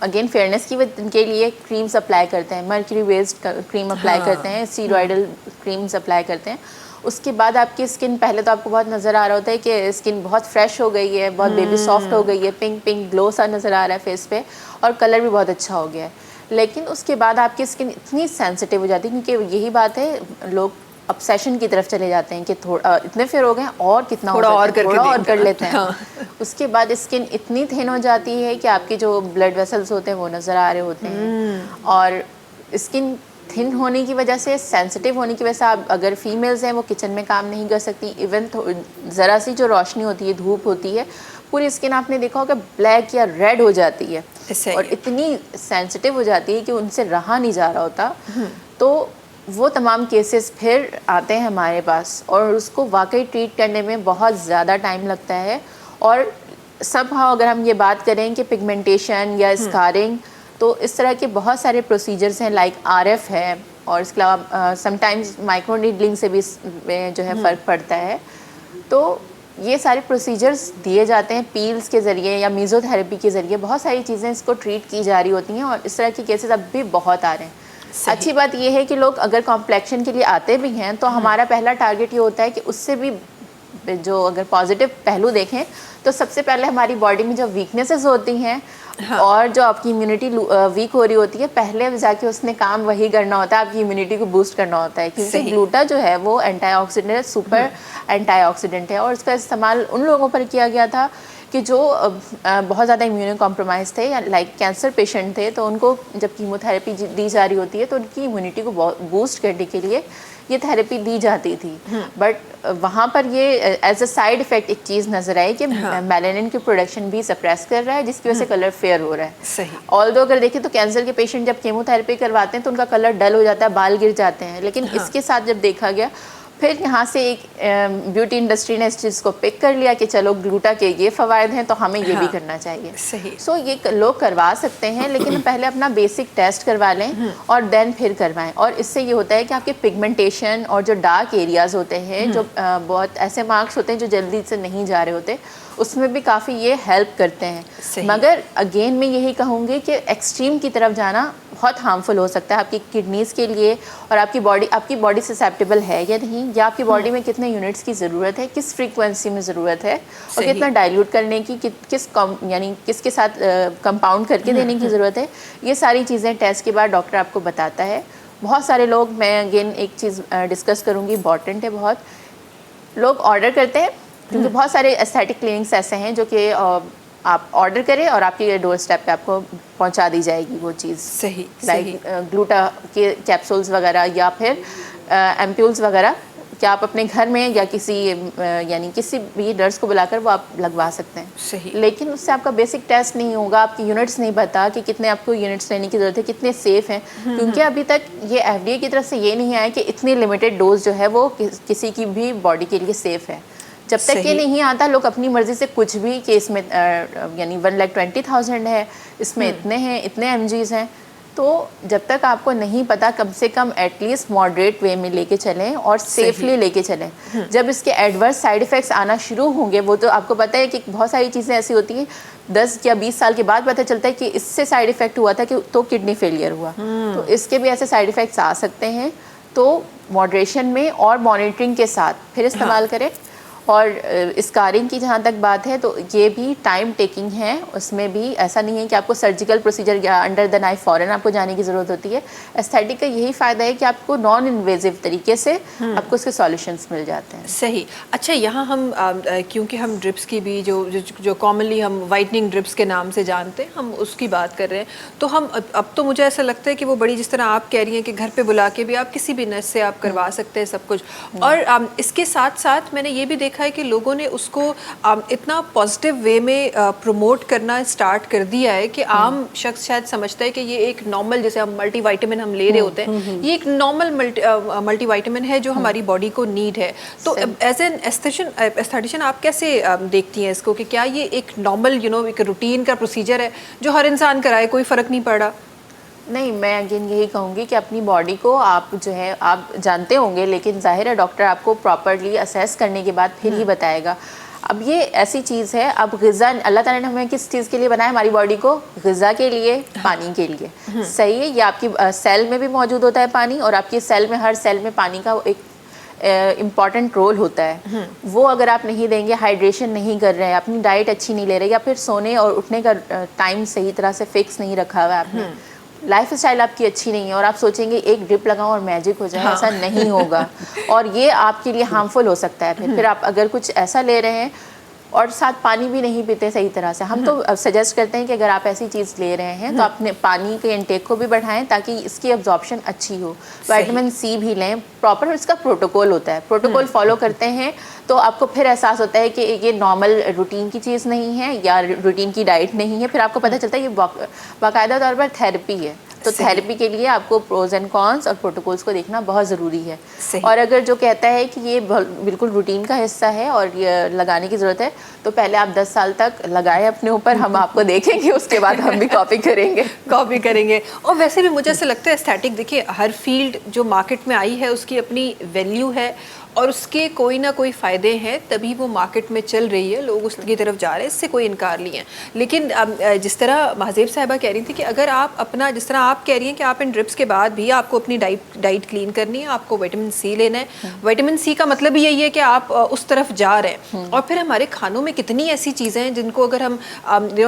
اگین فیئرنیس کے لیے کریمز اپلائی کرتے ہیں, مرکری بیسڈ کریم اپلائی کرتے ہیں, اسٹیرائڈل کریمز اپلائی کرتے ہیں. اس کے بعد آپ کی اسکن پہلے تو آپ کو بہت نظر آ رہا ہوتا ہے کہ اسکن بہت فریش ہو گئی ہے, بہت بیبی سافٹ ہو گئی ہے, پنک گلو سا نظر آ رہا ہے فیس پہ اور کلر بھی بہت اچھا ہو گیا ہے. لیکن اس کے بعد آپ کی اسکن اتنی سینسٹیو ہو جاتی ہے کیونکہ یہی بات ہے, لوگ obsession کی طرف چلے جاتے ہیں کہ تھوڑا اتنے فیئر ہو گئے اور کتنا تھوڑا اور کر لیتے ہیں. اس کے بعد اسکن اتنی تھن ہو جاتی ہے کہ آپ کے جو بلڈ ویسلز ہوتے ہیں وہ نظر آ رہے ہوتے ہیں, اور اسکن تھن ہونے کی وجہ سے, سینسٹیو ہونے کی وجہ سے آپ اگر فیمیلز ہیں وہ کچن میں کام نہیں کر سکتی. ایون ذرا سی جو روشنی ہوتی ہے, دھوپ ہوتی ہے, پوری اسکن آپ نے دیکھا ہوگا بلیک یا ریڈ ہو جاتی ہے اور اتنی سینسٹیو ہو جاتی ہے کہ ان سے رہا نہیں جا رہا ہوتا. تو وہ تمام کیسز پھر آتے ہیں ہمارے پاس اور اس کو واقعی ٹریٹ کرنے میں بہت زیادہ ٹائم لگتا ہے. اور سب اگر ہم یہ بات کریں کہ پگمنٹیشن یا اسکارنگ, تو اس طرح کے بہت سارے پروسیجرز ہیں لائک RF ہے, اور اس کے علاوہ سم ٹائمز مائکرو نیڈلنگ سے بھی جو ہے فرق پڑتا ہے. تو یہ سارے پروسیجرز دیے جاتے ہیں پیلز کے ذریعے یا میزو تھراپی کے ذریعے, بہت ساری چیزیں اس کو ٹریٹ کی جا رہی ہوتی ہیں اور اس طرح کے کیسز اب بھی بہت آ رہے ہیں. اچھی بات یہ ہے کہ لوگ اگر کمپلیکشن کے لیے آتے بھی ہیں تو ہمارا پہلا ٹارگٹ یہ ہوتا ہے کہ اس سے بھی جو اگر پازیٹیو پہلو دیکھیں تو سب سے پہلے ہماری باڈی میں جو ویکنیسز ہوتی ہیں اور جو آپ کی امیونٹی ویک ہو رہی ہوتی ہے, پہلے جا کے اس نے کام وہی کرنا ہوتا ہے, آپ کی امیونٹی کو بوسٹ کرنا ہوتا ہے. کیونکہ گلوٹا جو ہے وہ اینٹی آکسیڈنٹ ہے, سپر اینٹی آکسیڈنٹ ہے, اور اس کا استعمال ان لوگوں پر کیا گیا تھا کہ جو بہت زیادہ امیون کمپرومائز تھے یا لائک کینسر پیشنٹ تھے. تو ان کو جب کیمو تھراپی دی جا رہی ہوتی ہے تو ان کی امیونٹی کو بوسٹ کرنے کے لیے یہ تھراپی دی جاتی تھی. بٹ وہاں پر یہ ایز اے سائڈ افیکٹ ایک چیز نظر آئی کہ میلانن کی پروڈکشن بھی سپریس کر رہا ہے جس کی وجہ سے کلر فیئر ہو رہا ہے. صحیح. آلدو اگر دیکھیں تو کینسر کے پیشنٹ جب کیمو تھراپی کرواتے ہیں تو ان کا کلر ڈل ہو جاتا ہے, بال گر جاتے ہیں, لیکن اس کے ساتھ جب دیکھا گیا پھر یہاں سے ایک بیوٹی انڈسٹری نے اس چیز کو پک کر لیا کہ چلو گلوٹا کے یہ فوائد ہیں تو ہمیں یہ بھی کرنا چاہیے. صحیح. سو یہ لوگ کروا سکتے ہیں لیکن پہلے اپنا بیسک ٹیسٹ کروا لیں اور دین پھر کروائیں. اور اس سے یہ ہوتا ہے کہ آپ کے پگمنٹیشن اور جو ڈارک ایریاز ہوتے ہیں, جو بہت ایسے مارکس ہوتے ہیں جو جلدی سے نہیں جا رہے ہوتے, اس میں بھی کافی یہ ہیلپ کرتے ہیں. مگر اگین میں یہی کہوں گی کہ ایکسٹریم کی طرف جانا بہت ہارمفل ہو سکتا ہے آپ کی کڈنیز کے لیے, اور آپ کی باڈی سسیپٹیبل ہے یا نہیں, یا آپ کی باڈی میں کتنے یونٹس کی ضرورت ہے, کس فریکوینسی میں ضرورت ہے, اور کتنا ڈائلیوٹ کرنے کی, یعنی کس کے ساتھ کمپاؤنڈ کر کے دینے کی ضرورت ہے. یہ ساری چیزیں ٹیسٹ کے بعد ڈاکٹر آپ کو بتاتا ہے. بہت سارے لوگ, میں اگین ایک چیز ڈسکس کروں گی, امپورٹنٹ ہے بہت, لوگ آرڈر کرتے ہیں کیونکہ بہت سارے ایستھیٹک کلینکس ایسے ہیں جو کہ آپ آرڈر کریں اور آپ کے ڈور اسٹیپ پہ آپ کو پہنچا دی جائے گی وہ چیز. صحیح. لائک گلوٹا کے کیپسولز وغیرہ یا پھر ایمپیولز وغیرہ, کہ آپ اپنے گھر میں یا یعنی کسی بھی نرس کو بلا کر وہ آپ لگوا سکتے ہیں. صحیح. لیکن اس سے آپ کا بیسک ٹیسٹ نہیں ہوگا, آپ کی یونٹس نہیں پتا کہ کتنے آپ کو یونٹس لینے کی ضرورت ہے, کتنے سیف ہیں, کیونکہ ابھی تک یہ FDA کی طرف سے یہ نہیں آیا کہ اتنی لمیٹڈ ڈوز جو ہے وہ کسی کی بھی باڈی کے لیے سیف ہے. جب تک یہ نہیں آتا لوگ اپنی مرضی سے کچھ بھی, کہ اس میں یعنی 1,20,000 ہے, اس میں اتنے ہیں, اتنے MGs ہیں, تو جب تک آپ کو نہیں پتا کم سے کم ایٹ لیسٹ ماڈریٹ وے میں لے کے چلیں اور سیفلی لے کے چلیں. جب اس کے ایڈورس سائیڈ افیکٹس آنا شروع ہوں گے, وہ تو آپ کو پتہ ہے کہ بہت ساری چیزیں ایسی ہوتی ہیں 10 یا 20 سال کے بعد پتہ چلتا ہے کہ اس سے سائیڈ افیکٹ ہوا تھا کہ تو کڈنی فیلئر ہوا, تو اس کے بھی ایسے سائیڈ افیکٹس آ سکتے ہیں. تو ماڈریشن میں اور مانیٹرنگ کے ساتھ پھر استعمال کریں. اور اسکارنگ کی جہاں تک بات ہے تو یہ بھی ٹائم ٹیکنگ ہے, اس میں بھی ایسا نہیں ہے کہ آپ کو سرجیکل پروسیجر یا انڈر دا نائف فوراً آپ کو جانے کی ضرورت ہوتی ہے. ایستھیٹک کا یہی فائدہ ہے کہ آپ کو نان انویزو طریقے سے آپ کو اس کے سالوشنس مل جاتے ہیں. صحیح. اچھا, یہاں ہم کیونکہ ہم ڈرپس کی بھی جو کامنلی ہم وائٹننگ ڈرپس کے نام سے جانتے ہیں, ہم اس کی بات کر رہے ہیں, تو ہم اب تو مجھے ایسا لگتا ہے کہ وہ بڑی, جس طرح آپ کہہ رہی ہیں کہ گھر پہ بلا کے بھی آپ کسی بھی نرس سے آپ کروا سکتے ہیں سب کچھ. اور اس کے ساتھ ساتھ میں نے یہ بھی دیکھا ہے کہ لوگوں نے اس کو اتنا پازیٹیو وے میں پروموٹ کرنا اسٹارٹ کر دیا ہے کہ عام شخص شاید سمجھتا ہے کہ یہ ایک نارمل, جیسے ہم ملٹی وائٹامن ہم لے رہے ہوتے ہیں, یہ ایک نارمل ملٹی وائٹامن ہے جو ہماری باڈی کو نیڈ ہے. تو ایز این ایستھیٹیشین آپ کیسے دیکھتی ہیں اس کو, کہ کیا یہ ایک نارمل ایک روٹین کا پروسیجر ہے جو ہر انسان کرائے, کوئی فرق نہیں پڑ رہا؟ نہیں, میں اگین یہی کہوں گی کہ اپنی باڈی کو آپ جو ہے آپ جانتے ہوں گے, لیکن ظاہر ہے ڈاکٹر آپ کو پراپرلی اسیس کرنے کے بعد پھر ہی بتائے گا. اب یہ ایسی چیز ہے, اب غذا اللہ تعالیٰ نے ہمیں کس چیز کے لیے بنایا, ہماری باڈی کو غذا کے لیے, پانی کے لیے. صحیح ہے, یہ آپ کی سیل میں بھی موجود ہوتا ہے پانی, اور آپ کی سیل میں, ہر سیل میں پانی کا ایک امپورٹنٹ رول ہوتا ہے. وہ اگر آپ نہیں دیں گے, ہائیڈریشن نہیں کر رہے ہیں, اپنی ڈائٹ اچھی نہیں لے رہے, یا پھر سونے اور اٹھنے کا ٹائم صحیح طرح سے فکس نہیں رکھا ہوا ہے آپ نے, لائف اسٹائل آپ کی اچھی نہیں ہے, اور آپ سوچیں گے ایک ڈرپ لگاؤں اور میجک ہو جائے, ایسا نہیں ہوگا, اور یہ آپ کے لیے ہارمفل ہو سکتا ہے. پھر آپ اگر کچھ ایسا لے رہے ہیں اور ساتھ پانی بھی نہیں پیتے صحیح طرح سے, ہم تو سجیسٹ کرتے ہیں کہ اگر آپ ایسی چیز لے رہے ہیں تو اپنے پانی کے انٹیک کو بھی بڑھائیں تاکہ اس کی ابزارپشن اچھی ہو. وائٹامن سی بھی لیں, پراپر اس کا پروٹوکول ہوتا ہے, پروٹوکول فالو کرتے ہیں تو آپ کو پھر احساس ہوتا ہے کہ یہ نارمل روٹین کی چیز نہیں ہے یا روٹین کی ڈائٹ نہیں ہے. پھر آپ کو پتہ چلتا ہے یہ باقاعدہ طور پر تھیراپی ہے. تو تھیراپی کے لیے آپ کو پروز اینڈ کونس اور پروٹوکولس کو دیکھنا بہت ضروری ہے. اور اگر جو کہتا ہے کہ یہ بالکل روٹین کا حصہ ہے اور یہ لگانے کی ضرورت ہے, تو پہلے آپ 10 سال تک لگائیں اپنے اوپر, ہم آپ کو دیکھیں گے, اس کے بعد ہم بھی کاپی کریں گے. اور ویسے بھی مجھے ایسا لگتا ہے ایستھیٹک, دیکھیے ہر فیلڈ جو مارکیٹ میں آئی ہے اس کی اپنی ویلیو ہے, اور اس کے کوئی نہ کوئی فائدے ہیں, تبھی وہ مارکیٹ میں چل رہی ہے, لوگ اس کی طرف جا رہے ہیں, اس سے کوئی انکار نہیں ہے. لیکن جس طرح مہذیب صاحبہ کہہ رہی تھی کہ اگر آپ اپنا, جس طرح آپ کہہ رہی ہیں کہ آپ ان ڈرپس کے بعد بھی آپ کو اپنی ڈائٹ کلین کرنی ہے, آپ کو وائٹامن سی لینا ہے. وائٹامن سی کا مطلب یہی ہے کہ آپ اس طرف جا رہے ہیں. اور پھر ہمارے کھانوں میں کتنی ایسی چیزیں ہیں جن کو اگر ہم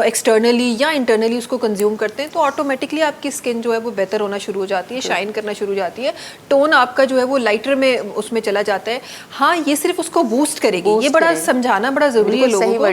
ایکسٹرنلی یا انٹرنلی اس کو کنزیوم کرتے ہیں تو آٹومیٹکلی آپ کی اسکن جو ہے وہ بہتر ہونا شروع ہو جاتی ہے, شائن کرنا شروع ہو جاتی ہے, ٹون آپ کا جو ہے وہ لائٹر میں اس میں چلا جاتا ہے. ہے. ہاں یہ صرف اس کو بوسٹ کرے گی, یہ بڑا سمجھانا بڑا ضروری ہے لوگوں کو.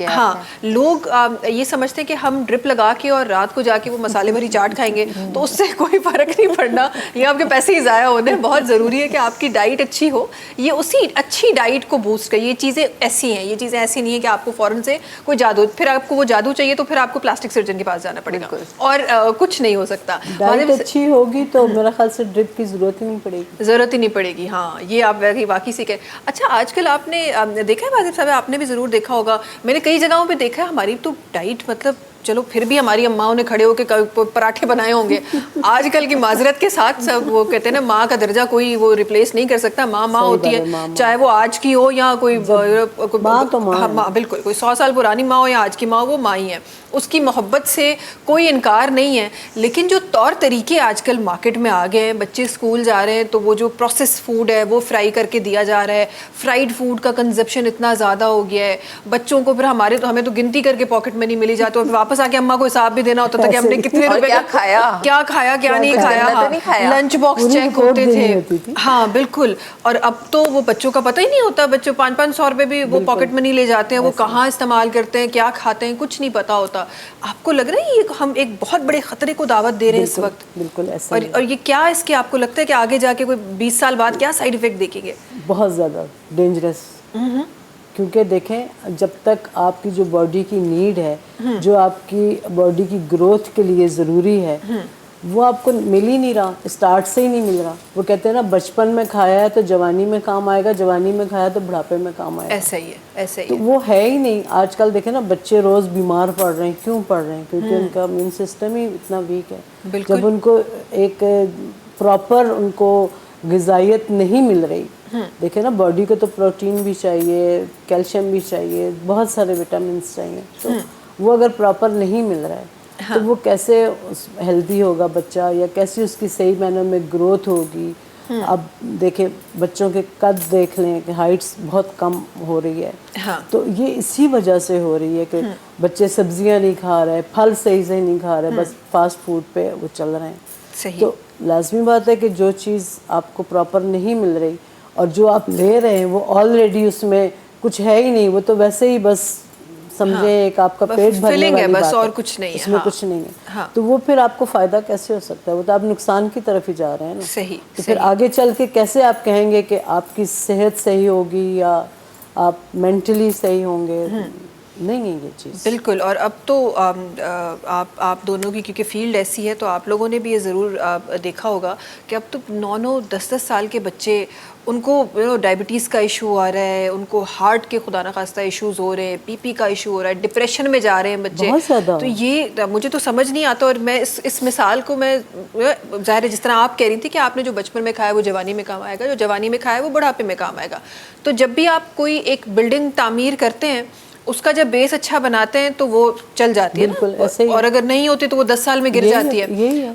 ہاں لوگ یہ سمجھتے ہیں کہ ہم ڈرپ لگا کے اور رات کو جا کے وہ مسالے بھری چاٹ کھائیں گے تو اس سے کوئی فرق نہیں پڑنا, یہ آپ کے پیسے ہی ضائع ہونے. بہت ضروری ہے کہ آپ کی ڈائٹ اچھی ہو, یہ اسی اچھی ڈائٹ کو بوسٹ کرے. یہ چیزیں ایسی ہیں, یہ چیزیں ایسی نہیں ہیں کہ آپ کو فوراً سے کوئی جادو, پھر آپ کو وہ جادو چاہیے تو پھر آپ کو پلاسٹک سرجن کے پاس جانا پڑے گا اور کچھ نہیں ہو سکتا. ڈائٹ اچھی ہوگی تو میرا خیال سے ڈرپ کی ضرورت ہی نہیں پڑے گی. ضرورت ہی نہیں پڑے گی. ہاں یہ آپ واقعی سے کہیں. اچھا آج کل آپ نے دیکھا ہے واجب صاحب, آپ نے بھی ضرور دیکھا ہوگا, میں نے کئی جگہوں پہ دیکھا ہے, ہماری تو ڈائٹ مطلب چلو پھر بھی ہماری اماؤں نے کھڑے ہو کے پراٹھے بنائے ہوں گے. آج کل کی معذرت کے ساتھ سب وہ کہتے ہیں نا ماں کا درجہ کوئی وہ ریپلیس نہیں کر سکتا. ماں ماں ہوتی ہے, چاہے وہ آج کی ہو یا کوئی بالکل کوئی 100 سال پرانی ماں ہو یا آج کی ماں ہو, وہ ماں ہی ہے. اس کی محبت سے کوئی انکار نہیں ہے, لیکن جو طور طریقے آج کل مارکیٹ میں آ گئے ہیں, بچے اسکول جا رہے ہیں تو وہ جو پروسیس فوڈ ہے وہ فرائی کر کے دیا جا رہا ہے. فرائیڈ فوڈ کا کنزپشن اتنا زیادہ ہو گیا ہے, بچوں کو پھر ہمیں تو گنتی کر کے پاکٹ منی ملی جاتی, اور واپس آ کے اماں کو حساب بھی دینا ہوتا تھا کہ ہم نے کتنے روپے کیا کھایا کیا نہیں کھایا, لنچ باکس چیک ہوتے تھے. ہاں بالکل. اور اب تو وہ بچوں کا پتہ ہی نہیں ہوتا, بچوں 500-500 روپے بھی وہ پاکٹ منی لے جاتے ہیں, وہ کہاں استعمال کرتے ہیں, کیا کھاتے ہیں, کچھ نہیں پتا ہوتا. آپ کو لگ رہا ہے یہ ہم ایک بہت بڑے خطرے کو دعوت دے رہے ہیں اس وقت؟ بالکل ایسا. اور یہ کیا اس کے آپ کو لگتا ہے کہ آگے جا کے کوئی 20 سال بعد کیا سائیڈ افیکٹ دیکھیں گے؟ بہت زیادہ ڈینجرس. کیونکہ دیکھیں جب تک آپ کی جو باڈی کی نیڈ ہے, جو آپ کی باڈی کی گروتھ کے لیے ضروری ہے, وہ آپ کو مل ہی نہیں رہا, اسٹارٹ سے ہی نہیں مل رہا. وہ کہتے ہیں نا بچپن میں کھایا ہے تو جوانی میں کام آئے گا, جوانی میں کھایا تو بڑھاپے میں کام آئے گا. ایسا ہی ہے, ایسا ہی تو وہ ہے ہی نہیں. آج کل دیکھیں نا بچے روز بیمار پڑ رہے ہیں. کیوں پڑ رہے ہیں؟ کیونکہ ان کا امیون سسٹم ہی اتنا ویک ہے. جب ان کو ایک پراپر ان کو غذائیت نہیں مل رہی, دیکھیں نا باڈی کو تو پروٹین بھی چاہیے, کیلشیم بھی چاہیے, بہت سارے وٹامنس چاہیے, تو وہ اگر پراپر نہیں مل رہا ہے تو وہ کیسے ہیلدی ہوگا بچہ, یا کیسی اس کی صحیح معنوں میں گروتھ ہوگی. اب دیکھیں بچوں کے قد دیکھ لیں کہ ہائٹس بہت کم ہو رہی ہے, تو یہ اسی وجہ سے ہو رہی ہے کہ بچے سبزیاں نہیں کھا رہے, پھل صحیح سے نہیں کھا رہے, بس فاسٹ فوڈ پہ وہ چل رہے ہیں. تو لازمی بات ہے کہ جو چیز آپ کو پراپر نہیں مل رہی اور جو آپ لے رہے ہیں وہ آلریڈی اس میں کچھ ہے ہی نہیں, وہ تو ویسے ہی بس سمجھیں ایک آپ کا پیٹ بھرنے والی بات ہے, اور کچھ نہیں, اس میں کچھ نہیں ہے. تو وہ پھر آپ کو فائدہ کیسے ہو سکتا ہے؟ وہ تو آپ نقصان کی طرف ہی جا رہے ہیں نا. صحیح. تو پھر آگے چل کے کیسے آپ کہیں گے کہ آپ کی صحت صحیح ہوگی یا آپ مینٹلی صحیح ہوں گے؟ نہیں یہ چیز بالکل. اور اب تو آپ دونوں کی کیونکہ فیلڈ ایسی ہے تو آپ لوگوں نے بھی یہ ضرور دیکھا ہوگا کہ اب تو 9-10 سال کے بچے, ان کو ڈائبٹیز کا ایشو آ رہا ہے, ان کو ہارٹ کے خدا نخواستہ ایشوز ہو رہے ہیں, پی پی کا ایشو ہو رہا ہے, ڈپریشن میں جا رہے ہیں بچے. تو یہ مجھے تو سمجھ نہیں آتا. اور میں اس مثال کو میں ظاہر ہے جس طرح آپ کہہ رہی تھی کہ آپ نے جو بچپن میں کھایا وہ جوانی میں کام آئے گا, جو جوانی میں کھایا وہ بڑھاپے میں کام آئے گا. تو جب بھی آپ کوئی ایک بلڈنگ تعمیر کرتے ہیں اس کا جب بیس اچھا بناتے ہیں تو وہ چل جاتی ہے, اور اگر نہیں ہوتی تو وہ 10 سال میں گر جاتی ہے.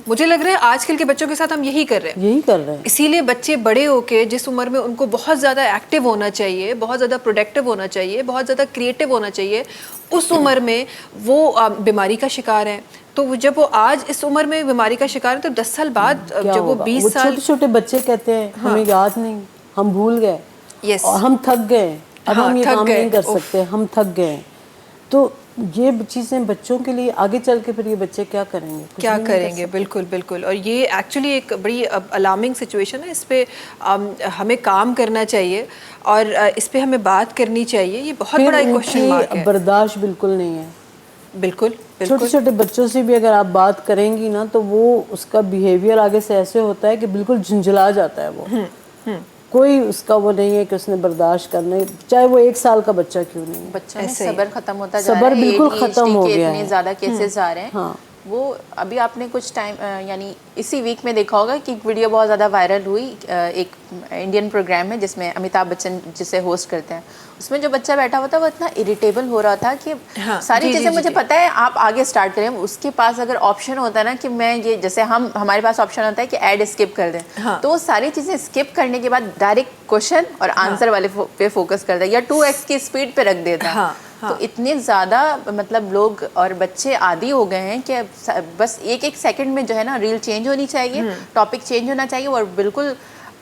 مجھے لگ رہا ہے آج کل کے بچوں کے ساتھ ہم یہی کر رہے ہیں. اسی لیے بچے بڑے ہو کے جس عمر میں ان کو بہت زیادہ ایکٹیو ہونا چاہیے, بہت زیادہ پروڈکٹیو ہونا چاہیے, بہت زیادہ کریٹیو ہونا چاہیے, اس عمر میں وہ بیماری کا شکار ہے. تو جب وہ آج اس عمر میں بیماری کا شکار ہے تو 10 سال بعد جب وہ 20 سال, چھوٹے چھوٹے بچے کہتے ہیں ہمیں یاد نہیں, ہم بھول گئے, اور ہم تھک گئے, اب ہم یہ کام نہیں کر سکتے, ہم تھک گئے. تو یہ چیزیں بچوں کے لیے آگے چل کے پھر یہ بچے کیا کریں گے, کیا کریں گے؟ بالکل بالکل. اور یہ ایکچولی ایک بڑی الارمنگ سچویشن ہے. اس پہ ہمیں کام کرنا چاہیے اور اس پہ ہمیں بات کرنی چاہیے. یہ بہت بڑا ایک کوشچن مارک ہے. برداشت بالکل نہیں ہے. بالکل. چھوٹے چھوٹے بچوں سے بھی اگر آپ بات کریں گی نا تو وہ اس کا بیہیویئر آگے سے ایسے ہوتا ہے کہ بالکل جھنجھلا جاتا ہے. وہ کوئی اس کا وہ نہیں ہے کہ اس نے برداشت کرنا, چاہے وہ 1 سال کا بچہ کیوں نہیں ہے. بچوں میں صبر ختم ہوتا جا رہا ہے, صبر بالکل ختم ہو گیا ہے. اتنے زیادہ کیسز آ رہے ہیں. وہ ابھی آپ نے کچھ ٹائم یعنی اسی ویک میں دیکھا ہوگا کہ ایک ویڈیو بہت زیادہ وائرل ہوئی, ایک انڈین پروگرام ہے جس میں امیتابھ بچن جسے ہوسٹ کرتے ہیں, اس میں جو بچہ بیٹھا ہوا تھا وہ اتنا اریٹیبل ہو رہا تھا کہ ساری چیزیں مجھے پتہ ہے آپ آگے سٹارٹ کریں. اس کے پاس اگر آپشن ہوتا ہے نا کہ میں یہ جیسے ہمارے پاس آپشن ہوتا ہے کہ ایڈ اسکپ کر دیں, تو وہ ساری چیزیں اسکپ کرنے کے بعد ڈائریکٹ کوشچن اور آنسر والے پہ فوکس کر دیں یا 2x کی اسپیڈ پہ رکھ دیتا ہے. تو اتنے زیادہ مطلب لوگ اور بچے عادی ہو گئے ہیں کہ بس ایک سیکنڈ میں جو ہے نا ریل چینج ہونی چاہیے, ٹاپک چینج ہونا چاہیے, اور بالکل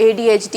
ADHD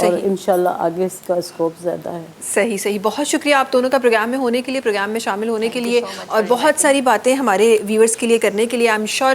اور انشاءاللہ آگے اس کا اسکوپ زیادہ ہے. صحیح صحیح. بہت شکریہ آپ دونوں کا پروگرام میں ہونے کے لیے, پروگرام میں شامل ہونے کے لیے, اور بہت ساری باتیں ہمارے ویورز کے لیے کرنے کے لیے. I am sure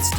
HD